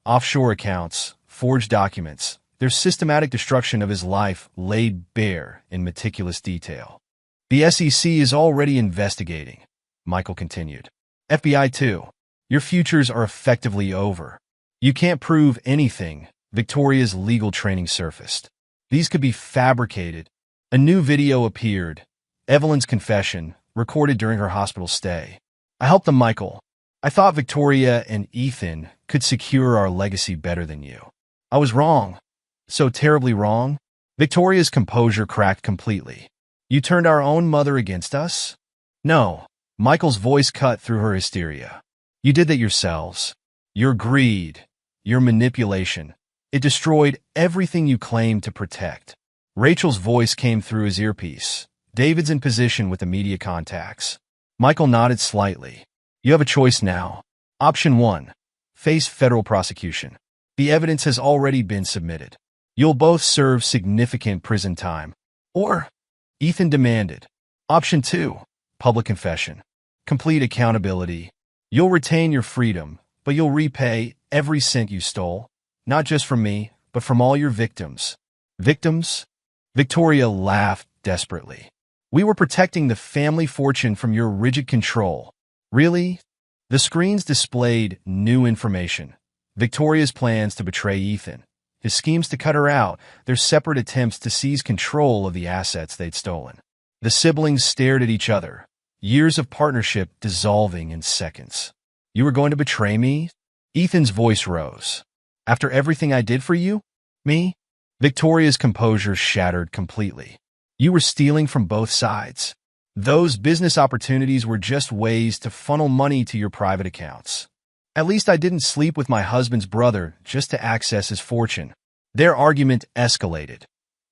Offshore accounts, forged documents, their systematic destruction of his life laid bare in meticulous detail. The SEC is already investigating, Michael continued. FBI too. Your futures are effectively over. You can't prove anything. Victoria's legal training surfaced. These could be fabricated. A new video appeared. Evelyn's confession, recorded during her hospital stay. I helped them, Michael. I thought Victoria and Ethan could secure our legacy better than you. I was wrong. So terribly wrong. Victoria's composure cracked completely. You turned our own mother against us? No. Michael's voice cut through her hysteria. You did that yourselves. Your greed, your manipulation. It destroyed everything you claimed to protect. Rachel's voice came through his earpiece. David's in position with the media contacts. Michael nodded slightly. You have a choice now. Option 1. Face federal prosecution. The evidence has already been submitted. You'll both serve significant prison time. Or, Ethan demanded. Option 2. Public confession. Complete accountability. You'll retain your freedom, but you'll repay every cent you stole. Not just from me, but from all your victims. Victims? Victoria laughed desperately. We were protecting the family fortune from your rigid control. Really? The screens displayed new information. Victoria's plans to betray Ethan. His schemes to cut her out. Their separate attempts to seize control of the assets they'd stolen. The siblings stared at each other. Years of partnership dissolving in seconds. You were going to betray me? Ethan's voice rose. After everything I did for you? Me? Victoria's composure shattered completely. You were stealing from both sides. Those business opportunities were just ways to funnel money to your private accounts. At least I didn't sleep with my husband's brother just to access his fortune. Their argument escalated,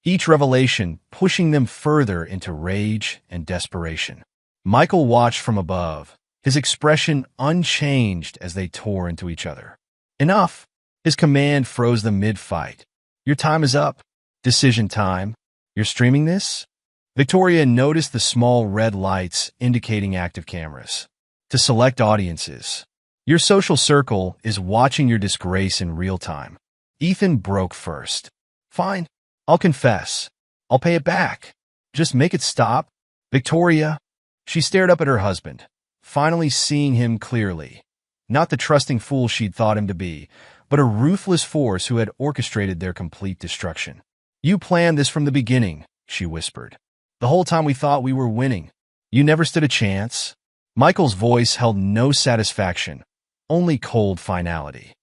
each revelation pushing them further into rage and desperation. Michael watched from above, his expression unchanged as they tore into each other. Enough! His command froze them mid-fight. Your time is up. Decision time. You're streaming this? Victoria noticed the small red lights indicating active cameras. To select audiences. Your social circle is watching your disgrace in real time. Ethan broke first. Fine. I'll confess. I'll pay it back. Just make it stop. Victoria. She stared up at her husband, finally seeing him clearly. Not the trusting fool she'd thought him to be, but a ruthless force who had orchestrated their complete destruction. You planned this from the beginning, she whispered. The whole time we thought we were winning. You never stood a chance. Michael's voice held no satisfaction, only cold finality.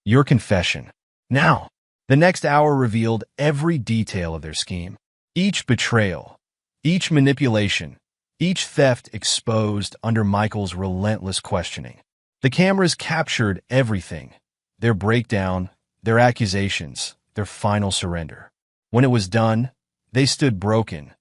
Your confession. Now. The next hour revealed every detail of their scheme. Each betrayal, each manipulation, each theft exposed under Michael's relentless questioning. The cameras captured everything. Their breakdown, their accusations, their final surrender. When it was done, they stood broken,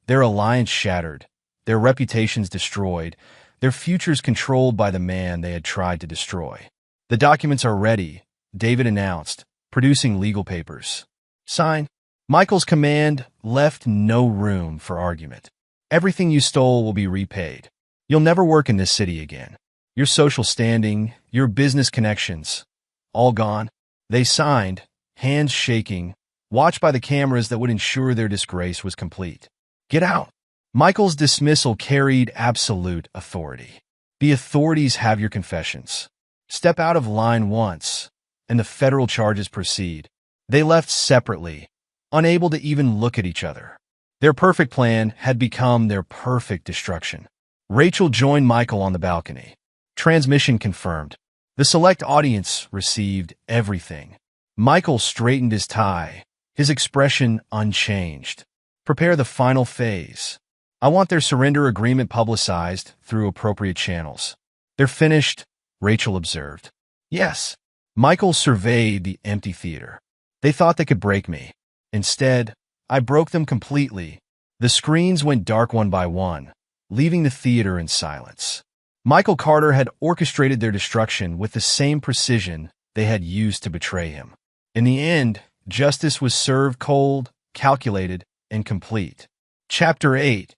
their alliance shattered, their reputations destroyed, their futures controlled by the man they had tried to destroy. The documents are ready, David announced, producing legal papers. Sign. Michael's command left no room for argument. Everything you stole will be repaid. You'll never work in this city again. Your social standing, your business connections, all gone. They signed, hands shaking, watched by the cameras that would ensure their disgrace was complete. Get out. Michael's dismissal carried absolute authority. The authorities have your confessions. Step out of line once, and the federal charges proceed. They left separately, unable to even look at each other. Their perfect plan had become their perfect destruction. Rachel joined Michael on the balcony. Transmission confirmed. The select audience received everything. Michael straightened his tie, his expression unchanged. Prepare the final phase. I want their surrender agreement publicized through appropriate channels. They're finished, Rachel observed. Yes. Michael surveyed the empty theater. They thought they could break me. Instead, I broke them completely. The screens went dark one by one, leaving the theater in silence. Michael Carter had orchestrated their destruction with the same precision they had used to betray him. In the end, justice was served cold, calculated, and complete. Chapter 8.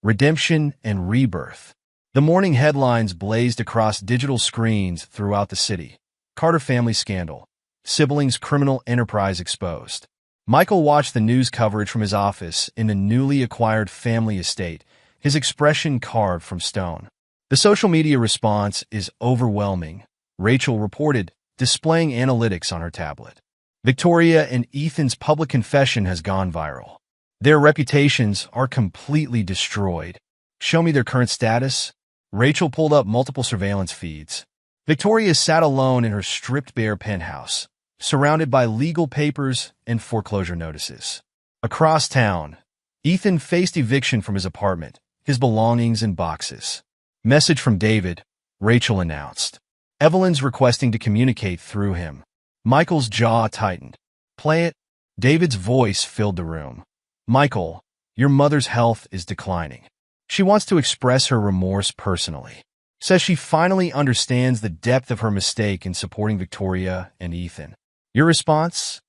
Redemption and Rebirth. The morning headlines blazed across digital screens throughout the city. Carter family scandal. Siblings' criminal enterprise exposed. Michael watched the news coverage from his office in the newly acquired family estate, his expression carved from stone. The social media response is overwhelming, Rachel reported, displaying analytics on her tablet. Victoria and Ethan's public confession has gone viral. Their reputations are completely destroyed. Show me their current status. Rachel pulled up multiple surveillance feeds. Victoria sat alone in her stripped-bare penthouse, surrounded by legal papers and foreclosure notices. Across town, Ethan faced eviction from his apartment, his belongings in boxes. Message from David, Rachel announced. Evelyn's requesting to communicate through him. Michael's jaw tightened. Play it. David's voice filled the room. Michael, your mother's health is declining. She wants to express her remorse personally. Says she finally understands the depth of her mistake in supporting Victoria and Ethan. Your response?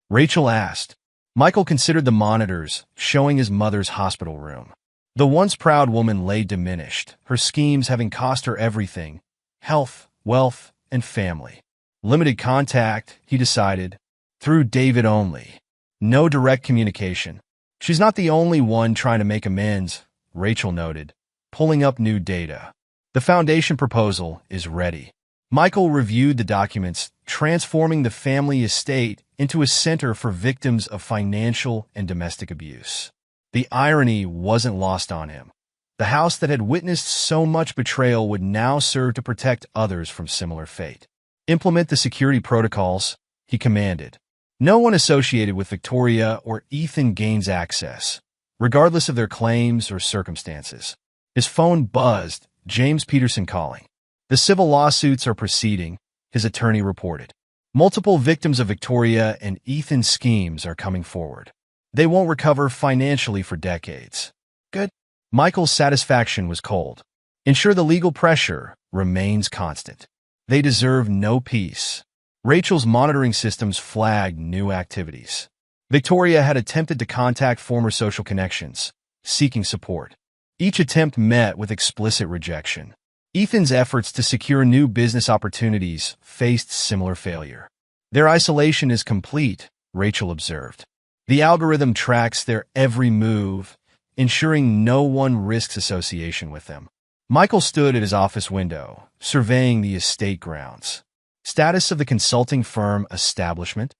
Rachel asked. Michael considered the monitors, showing his mother's hospital room. The once proud woman lay diminished, her schemes having cost her everything: health, wealth, and family. Limited contact, he decided, through David only. No direct communication. She's not the only one trying to make amends, Rachel noted, pulling up new data. The foundation proposal is ready. Michael reviewed the documents, transforming the family estate into a center for victims of financial and domestic abuse. The irony wasn't lost on him. The house that had witnessed so much betrayal would now serve to protect others from similar fate. Implement the security protocols, he commanded. No one associated with Victoria or Ethan gains access, regardless of their claims or circumstances. His phone buzzed, James Peterson calling. The civil lawsuits are proceeding, his attorney reported. Multiple victims of Victoria and Ethan's schemes are coming forward. They won't recover financially for decades. Good. Michael's satisfaction was cold. Ensure the legal pressure remains constant. They deserve no peace. Rachel's monitoring systems flagged new activities. Victoria had attempted to contact former social connections, seeking support. Each attempt met with explicit rejection. Ethan's efforts to secure new business opportunities faced similar failure. Their isolation is complete, Rachel observed. The algorithm tracks their every move, ensuring no one risks association with them. Michael stood at his office window, surveying the estate grounds. Status of the consulting firm establishment?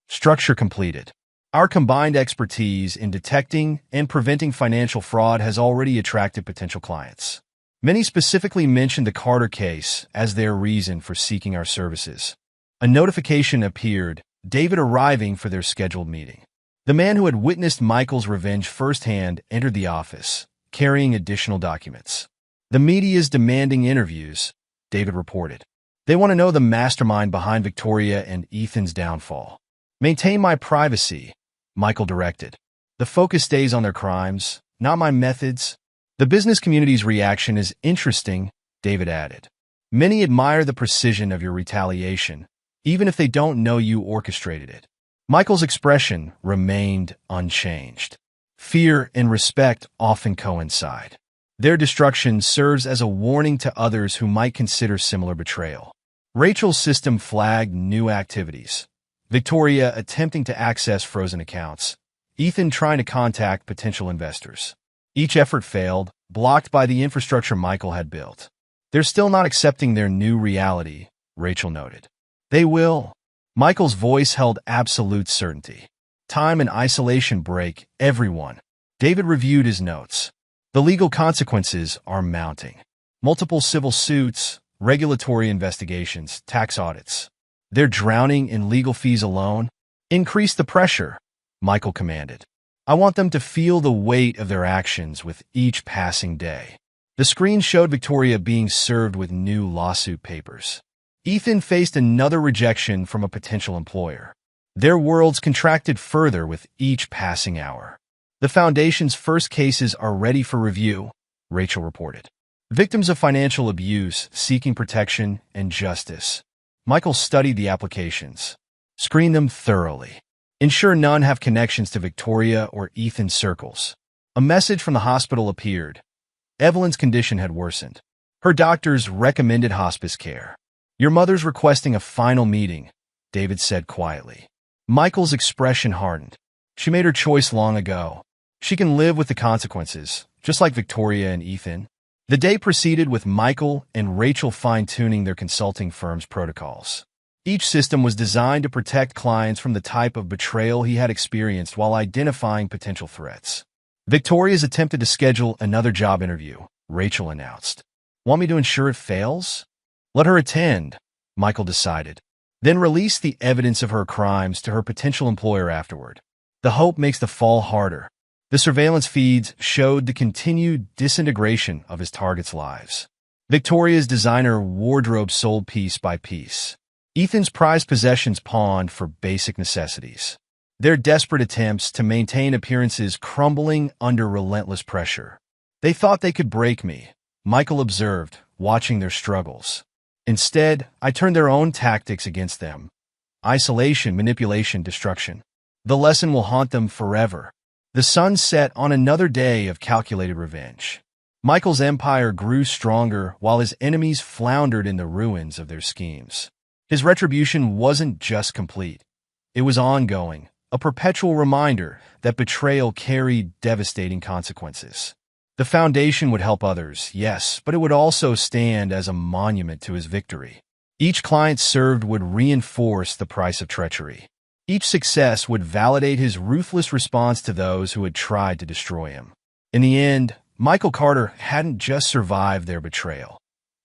Structure completed. Our combined expertise in detecting and preventing financial fraud has already attracted potential clients. Many specifically mentioned the Carter case as their reason for seeking our services. A notification appeared, David arriving for their scheduled meeting. The man who had witnessed Michael's revenge firsthand entered the office, carrying additional documents. The media's demanding interviews, David reported. They want to know the mastermind behind Victoria and Ethan's downfall. Maintain my privacy, Michael directed. The focus stays on their crimes, not my methods. The business community's reaction is interesting, David added. Many admire the precision of your retaliation, even if they don't know you orchestrated it. Michael's expression remained unchanged. Fear and respect often coincide. Their destruction serves as a warning to others who might consider similar betrayal. Rachel's system flagged new activities. Victoria attempting to access frozen accounts. Ethan trying to contact potential investors. Each effort failed, blocked by the infrastructure Michael had built. They're still not accepting their new reality, Rachel noted. They will. Michael's voice held absolute certainty. Time and isolation break everyone. David reviewed his notes. The legal consequences are mounting. Multiple civil suits, regulatory investigations, tax audits. They're drowning in legal fees alone. Increase the pressure, Michael commanded. I want them to feel the weight of their actions with each passing day. The screen showed Victoria being served with new lawsuit papers. Ethan faced another rejection from a potential employer. Their worlds contracted further with each passing hour. The Foundation's first cases are ready for review, Rachel reported. Victims of financial abuse seeking protection and justice. Michael studied the applications. Screen them thoroughly. Ensure none have connections to Victoria or Ethan's circles. A message from the hospital appeared. Evelyn's condition had worsened. Her doctors recommended hospice care. Your mother's requesting a final meeting, David said quietly. Michael's expression hardened. She made her choice long ago. She can live with the consequences, just like Victoria and Ethan. The day proceeded with Michael and Rachel fine-tuning their consulting firm's protocols. Each system was designed to protect clients from the type of betrayal he had experienced while identifying potential threats. Victoria's attempted to schedule another job interview, Rachel announced. Want me to ensure it fails? Let her attend, Michael decided. Then release the evidence of her crimes to her potential employer afterward. The hope makes the fall harder. The surveillance feeds showed the continued disintegration of his targets' lives. Victoria's designer wardrobe sold piece by piece. Ethan's prized possessions pawned for basic necessities. Their desperate attempts to maintain appearances crumbling under relentless pressure. They thought they could break me, Michael observed, watching their struggles. Instead, I turned their own tactics against them. Isolation, manipulation, destruction. The lesson will haunt them forever. The sun set on another day of calculated revenge. Michael's empire grew stronger while his enemies floundered in the ruins of their schemes. His retribution wasn't just complete. It was ongoing, a perpetual reminder that betrayal carried devastating consequences. The Foundation would help others, yes, but it would also stand as a monument to his victory. Each client served would reinforce the price of treachery. Each success would validate his ruthless response to those who had tried to destroy him. In the end, Michael Carter hadn't just survived their betrayal.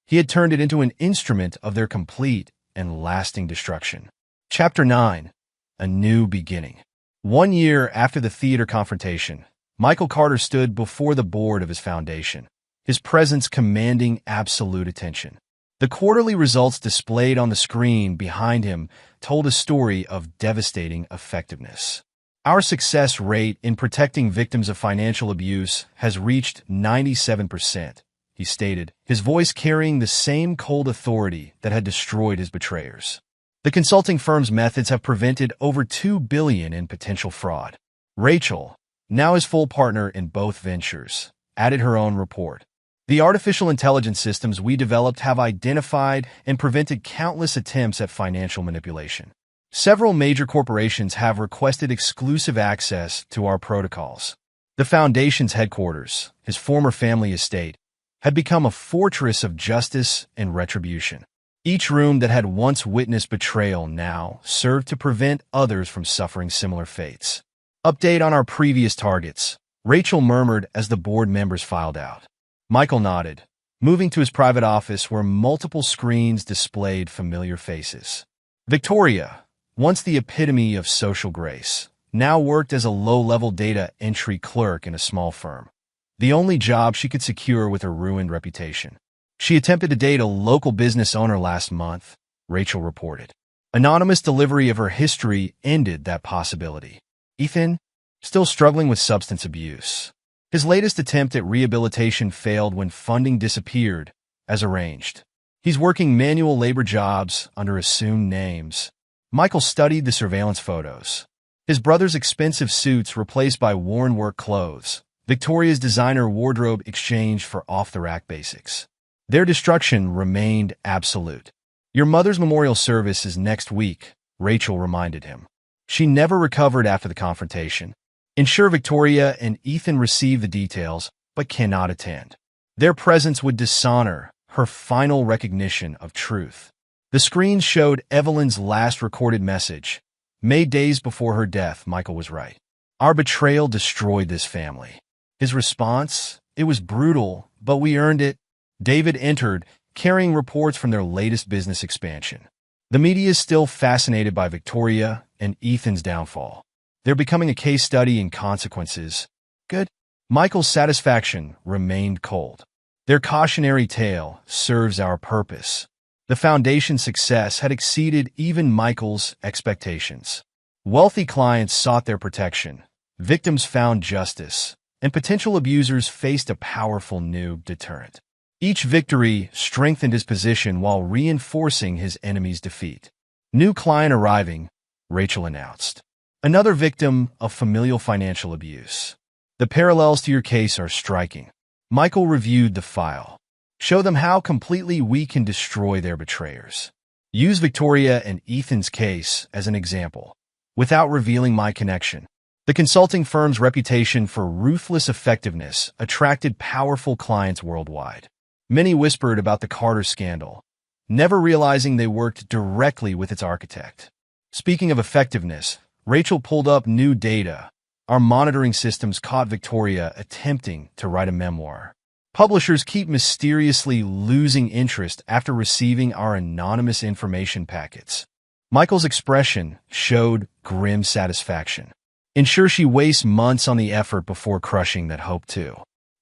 He had turned it into an instrument of their complete and lasting destruction. Chapter 9. A New Beginning. 1 year after the theater confrontation, Michael Carter stood before the board of his foundation, his presence commanding absolute attention. The quarterly results displayed on the screen behind him told a story of devastating effectiveness. Our success rate in protecting victims of financial abuse has reached 97%, he stated, his voice carrying the same cold authority that had destroyed his betrayers. The consulting firm's methods have prevented over $2 billion in potential fraud. Rachel, now his full partner in both ventures, added her own report. The artificial intelligence systems we developed have identified and prevented countless attempts at financial manipulation. Several major corporations have requested exclusive access to our protocols. The Foundation's headquarters, his former family estate, had become a fortress of justice and retribution. Each room that had once witnessed betrayal now served to prevent others from suffering similar fates. Update on our previous targets, Rachel murmured as the board members filed out. Michael nodded, moving to his private office where multiple screens displayed familiar faces. Victoria, once the epitome of social grace, now worked as a low-level data entry clerk in a small firm, the only job she could secure with her ruined reputation. She attempted to date a local business owner last month, Rachel reported. Anonymous delivery of her history ended that possibility. Ethan, still struggling with substance abuse. His latest attempt at rehabilitation failed when funding disappeared, as arranged. He's working manual labor jobs under assumed names. Michael studied the surveillance photos. His brother's expensive suits replaced by worn work clothes, Victoria's designer wardrobe exchanged for off-the-rack basics. Their destruction remained absolute. Your mother's memorial service is next week, Rachel reminded him. She never recovered after the confrontation. Ensure Victoria and Ethan receive the details, but cannot attend. Their presence would dishonor her final recognition of truth. The screen showed Evelyn's last recorded message. Made days before her death, Michael was right. Our betrayal destroyed this family. His response? It was brutal, but we earned it. David entered, carrying reports from their latest business expansion. The media is still fascinated by Victoria and Ethan's downfall. They're becoming a case study in consequences. Good. Michael's satisfaction remained cold. Their cautionary tale serves our purpose. The foundation's success had exceeded even Michael's expectations. Wealthy clients sought their protection, victims found justice, and potential abusers faced a powerful new deterrent. Each victory strengthened his position while reinforcing his enemy's defeat. New client arriving, Rachel announced. Another victim of familial financial abuse. The parallels to your case are striking. Michael reviewed the file. Show them how completely we can destroy their betrayers. Use Victoria and Ethan's case as an example, without revealing my connection. The consulting firm's reputation for ruthless effectiveness attracted powerful clients worldwide. Many whispered about the Carter scandal, never realizing they worked directly with its architect. Speaking of effectiveness, Rachel pulled up new data. Our monitoring systems caught Victoria attempting to write a memoir. Publishers keep mysteriously losing interest after receiving our anonymous information packets. Michael's expression showed grim satisfaction. Ensure she wastes months on the effort before crushing that hope too.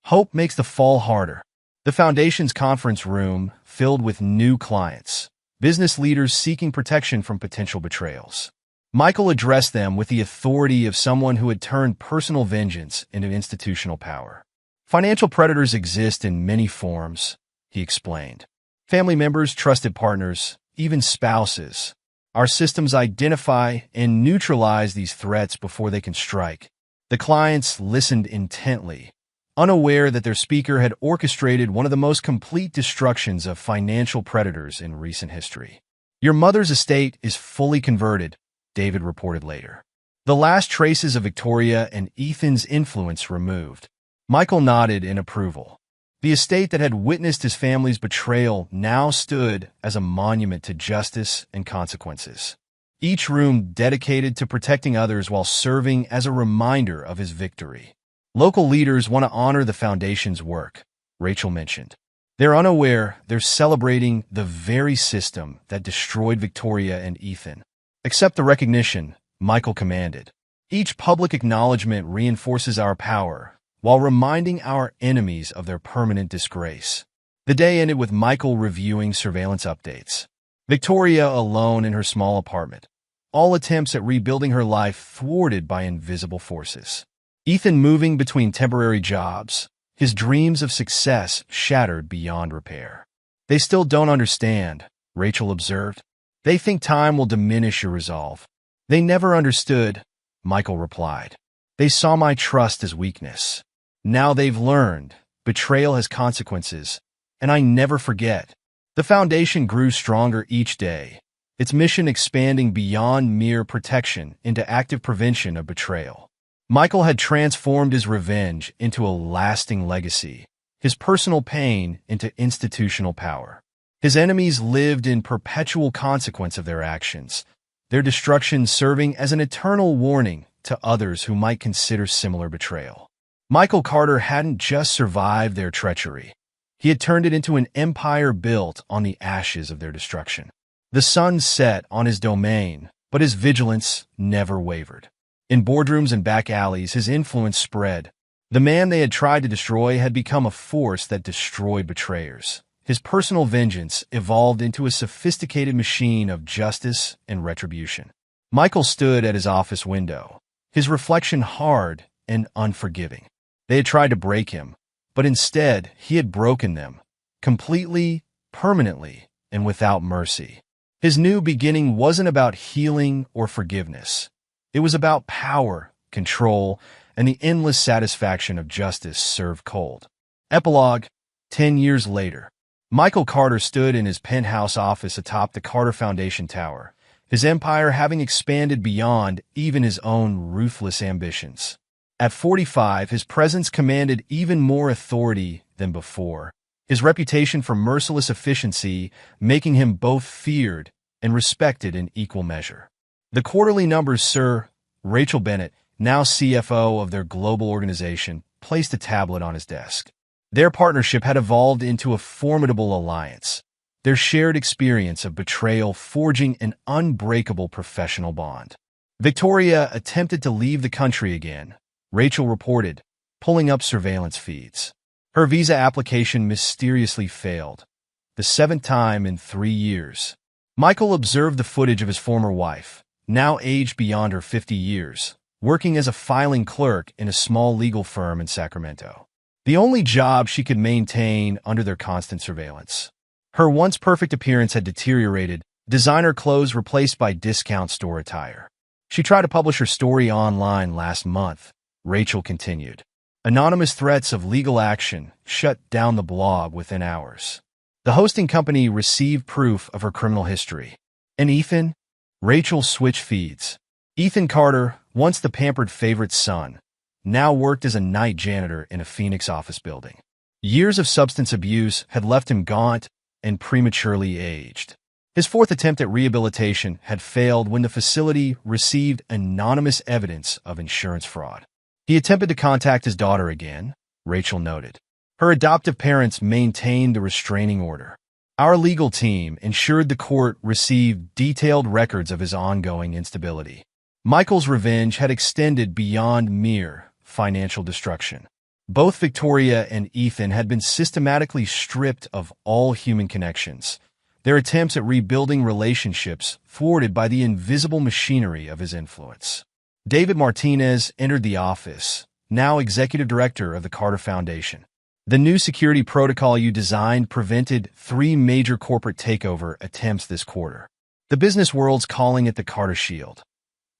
Hope makes the fall harder. The Foundation's conference room filled with new clients, business leaders seeking protection from potential betrayals. Michael addressed them with the authority of someone who had turned personal vengeance into institutional power. Financial predators exist in many forms, he explained. Family members, trusted partners, even spouses. Our systems identify and neutralize these threats before they can strike. The clients listened intently, unaware that their speaker had orchestrated one of the most complete destructions of financial predators in recent history. Your mother's estate is fully converted, David reported later. The last traces of Victoria and Ethan's influence removed. Michael nodded in approval. The estate that had witnessed his family's betrayal now stood as a monument to justice and consequences. Each room dedicated to protecting others while serving as a reminder of his victory. Local leaders want to honor the Foundation's work, Rachel mentioned. They're unaware they're celebrating the very system that destroyed Victoria and Ethan. Accept the recognition, Michael commanded. Each public acknowledgement reinforces our power, while reminding our enemies of their permanent disgrace. The day ended with Michael reviewing surveillance updates. Victoria alone in her small apartment. All attempts at rebuilding her life thwarted by invisible forces. Ethan moving between temporary jobs, his dreams of success shattered beyond repair. They still don't understand, Rachel observed. They think time will diminish your resolve. They never understood, Michael replied. They saw my trust as weakness. Now they've learned, betrayal has consequences, and I never forget. The Foundation grew stronger each day, its mission expanding beyond mere protection into active prevention of betrayal. Michael had transformed his revenge into a lasting legacy, his personal pain into institutional power. His enemies lived in perpetual consequence of their actions, their destruction serving as an eternal warning to others who might consider similar betrayal. Michael Carter hadn't just survived their treachery. He had turned it into an empire built on the ashes of their destruction. The sun set on his domain, but his vigilance never wavered. In boardrooms and back alleys, his influence spread. The man they had tried to destroy had become a force that destroyed betrayers. His personal vengeance evolved into a sophisticated machine of justice and retribution. Michael stood at his office window, his reflection hard and unforgiving. They had tried to break him, but instead he had broken them, completely, permanently, and without mercy. His new beginning wasn't about healing or forgiveness. It was about power, control, and the endless satisfaction of justice served cold. Epilogue: 10 years later. Michael Carter stood in his penthouse office atop the Carter Foundation Tower, his empire having expanded beyond even his own ruthless ambitions. At 45, his presence commanded even more authority than before, his reputation for merciless efficiency making him both feared and respected in equal measure. The quarterly numbers Sir Rachel Bennett, now CFO of their global organization, placed a tablet on his desk. Their partnership had evolved into a formidable alliance, their shared experience of betrayal forging an unbreakable professional bond. Victoria attempted to leave the country again, Rachel reported, pulling up surveillance feeds. Her visa application mysteriously failed, the 7th time in 3 years. Michael observed the footage of his former wife, now aged beyond her 50 years, working as a filing clerk in a small legal firm in Sacramento. The only job she could maintain under their constant surveillance. Her once perfect appearance had deteriorated, designer clothes replaced by discount store attire. She tried to publish her story online last month, Rachel continued. Anonymous threats of legal action shut down the blog within hours. The hosting company received proof of her criminal history. And Ethan? Rachel switched feeds. Ethan Carter, once the pampered favorite son, now worked as a night janitor in a Phoenix office building. Years of substance abuse had left him gaunt and prematurely aged. His 4th attempt at rehabilitation had failed when the facility received anonymous evidence of insurance fraud. He attempted to contact his daughter again, Rachel noted. Her adoptive parents maintained the restraining order. Our legal team ensured the court received detailed records of his ongoing instability. Michael's revenge had extended beyond mere financial destruction. Both Victoria and Ethan had been systematically stripped of all human connections, their attempts at rebuilding relationships thwarted by the invisible machinery of his influence. David Martinez entered the office, now executive director of the Carter Foundation. The new security protocol you designed prevented 3 major corporate takeover attempts this quarter. The business world's calling it the Carter Shield,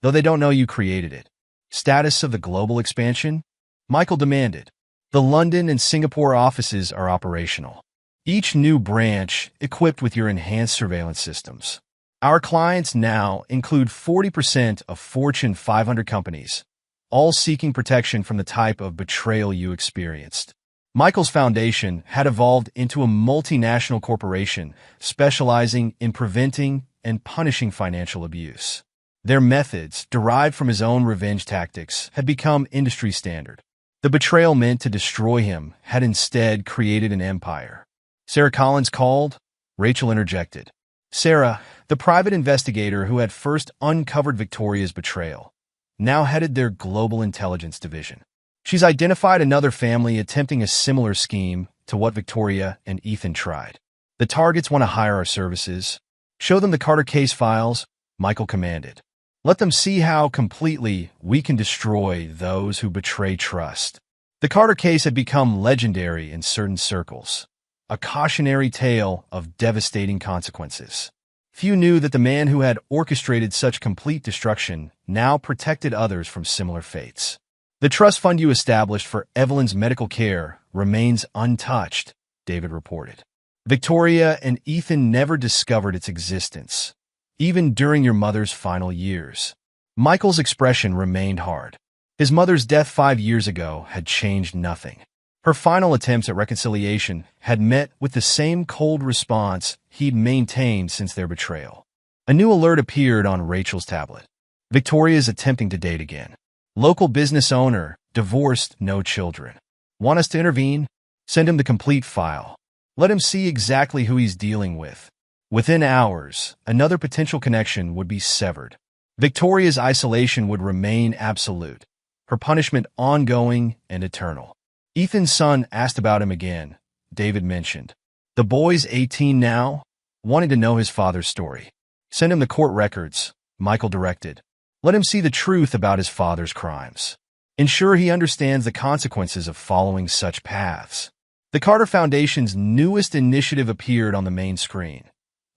though they don't know you created it. Status of the global expansion? Michael demanded. The London and Singapore offices are operational. Each new branch equipped with your enhanced surveillance systems. Our clients now include 40% of Fortune 500 companies, all seeking protection from the type of betrayal you experienced. Michael's foundation had evolved into a multinational corporation specializing in preventing and punishing financial abuse. Their methods, derived from his own revenge tactics, had become industry standard. The betrayal meant to destroy him had instead created an empire. Sarah Collins called. Rachel interjected. Sarah, the private investigator who had first uncovered Victoria's betrayal, now headed their global intelligence division. She's identified another family attempting a similar scheme to what Victoria and Ethan tried. The targets want to hire our services. Show them the Carter case files, Michael commanded. Let them see how completely we can destroy those who betray trust. The Carter case had become legendary in certain circles, a cautionary tale of devastating consequences. Few knew that the man who had orchestrated such complete destruction now protected others from similar fates. The trust fund you established for Evelyn's medical care remains untouched, David reported. Victoria and Ethan never discovered its existence, even during your mother's final years. Michael's expression remained hard. His mother's death 5 years ago had changed nothing. Her final attempts at reconciliation had met with the same cold response he'd maintained since their betrayal. A new alert appeared on Rachel's tablet. Victoria's attempting to date again. Local business owner, divorced, no children. Want us to intervene? Send him the complete file. Let him see exactly who he's dealing with. Within hours, another potential connection would be severed. Victoria's isolation would remain absolute, her punishment ongoing and eternal. Ethan's son asked about him again, David mentioned. The boy's 18 now, wanting to know his father's story. Send him the court records, Michael directed. Let him see the truth about his father's crimes. Ensure he understands the consequences of following such paths. The Carter Foundation's newest initiative appeared on the main screen,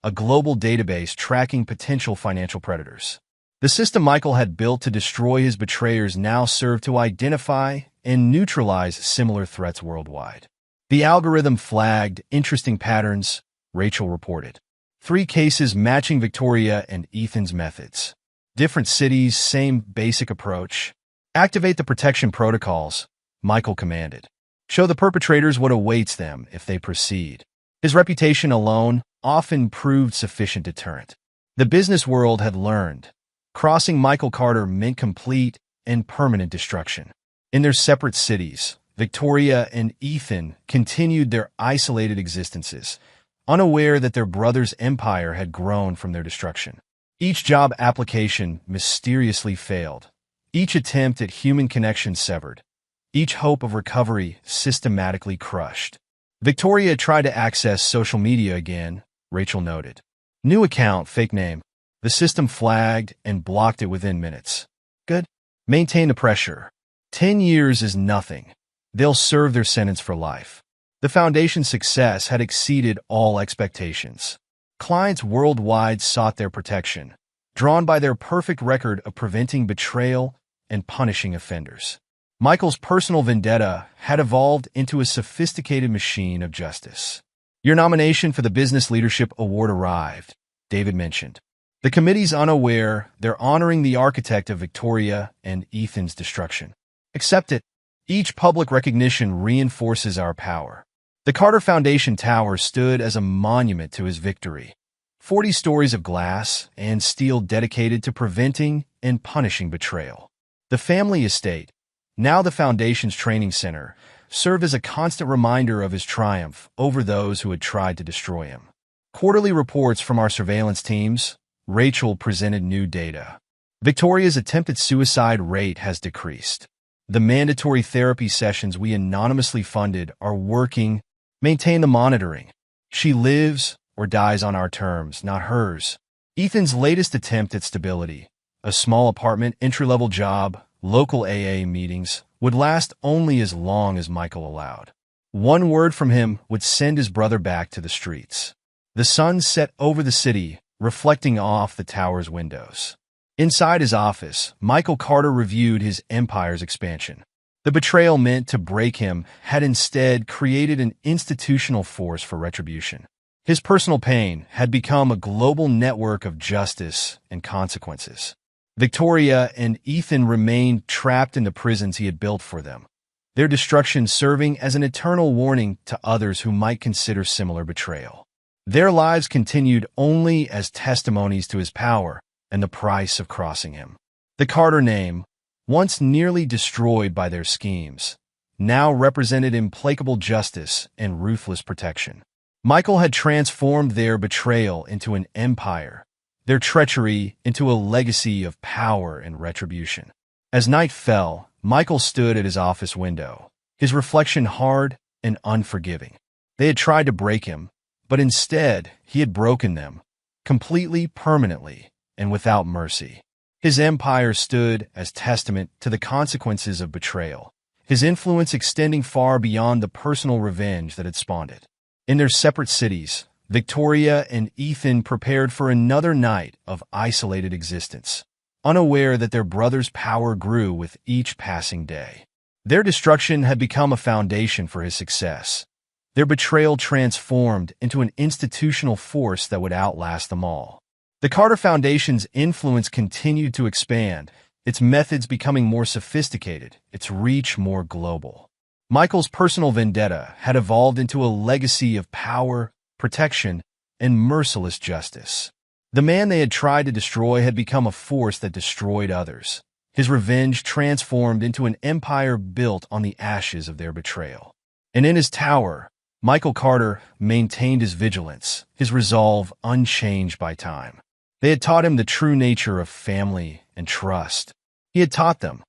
a global database tracking potential financial predators. The system Michael had built to destroy his betrayers now served to identify and neutralize similar threats worldwide. The algorithm flagged interesting patterns, Rachel reported. 3 cases matching Victoria and Ethan's methods. Different cities, same basic approach. Activate the protection protocols, Michael commanded. Show the perpetrators what awaits them if they proceed. His reputation alone often proved sufficient deterrent. The business world had learned. Crossing Michael Carter meant complete and permanent destruction. In their separate cities, Victoria and Ethan continued their isolated existences, unaware that their brother's empire had grown from their destruction. Each job application mysteriously failed. Each attempt at human connection severed. Each hope of recovery systematically crushed. Victoria tried to access social media again, Rachel noted. New account, fake name. The system flagged and blocked it within minutes. Good. Maintain the pressure. 10 years is nothing. They'll serve their sentence for life. The Foundation's success had exceeded all expectations. Clients worldwide sought their protection, drawn by their perfect record of preventing betrayal and punishing offenders. Michael's personal vendetta had evolved into a sophisticated machine of justice. Your nomination for the Business Leadership Award arrived, David mentioned. The committee's unaware they're honoring the architect of Victoria and Ethan's destruction. Accept it. Each public recognition reinforces our power. The Carter Foundation Tower stood as a monument to his victory. 40 stories of glass and steel dedicated to preventing and punishing betrayal. The family estate, now the Foundation's training center, served as a constant reminder of his triumph over those who had tried to destroy him. Quarterly reports from our surveillance teams, Rachel presented new data. Victoria's attempted suicide rate has decreased. The mandatory therapy sessions we anonymously funded are working. Maintain the monitoring. She lives or dies on our terms, not hers. Ethan's latest attempt at stability, a small apartment, entry-level job, local AA meetings, would last only as long as Michael allowed. One word from him would send his brother back to the streets. The sun set over the city, reflecting off the tower's windows. Inside his office, Michael Carter reviewed his empire's expansion. The betrayal meant to break him had instead created an institutional force for retribution. His personal pain had become a global network of justice and consequences. Victoria and Ethan remained trapped in the prisons he had built for them, their destruction serving as an eternal warning to others who might consider similar betrayal. Their lives continued only as testimonies to his power and the price of crossing him. The Carter name, once nearly destroyed by their schemes, now represented implacable justice and ruthless protection. Michael had transformed their betrayal into an empire, their treachery into a legacy of power and retribution. As night fell, Michael stood at his office window, his reflection hard and unforgiving. They had tried to break him, but instead he had broken them, completely, permanently, and without mercy. His empire stood as testament to the consequences of betrayal, his influence extending far beyond the personal revenge that had spawned it. In their separate cities, Victoria and Ethan prepared for another night of isolated existence, unaware that their brother's power grew with each passing day. Their destruction had become a foundation for his success. Their betrayal transformed into an institutional force that would outlast them all. The Carter Foundation's influence continued to expand, its methods becoming more sophisticated, its reach more global. Michael's personal vendetta had evolved into a legacy of power, protection, and merciless justice. The man they had tried to destroy had become a force that destroyed others. His revenge transformed into an empire built on the ashes of their betrayal. And in his tower, Michael Carter maintained his vigilance, his resolve unchanged by time. They had taught him the true nature of family and trust. He had taught them,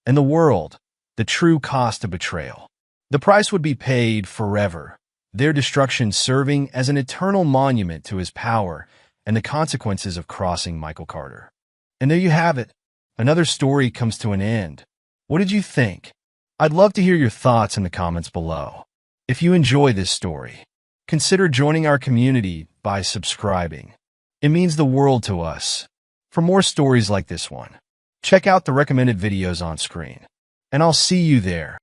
and the world, the true cost of betrayal. The price would be paid forever, their destruction serving as an eternal monument to his power and the consequences of crossing Michael Carter. And there you have it. Another story comes to an end. What did you think? I'd love to hear your thoughts in the comments below. If you enjoy this story, consider joining our community by subscribing. It means the world to us. For more stories like this one, check out the recommended videos on screen. And I'll see you there.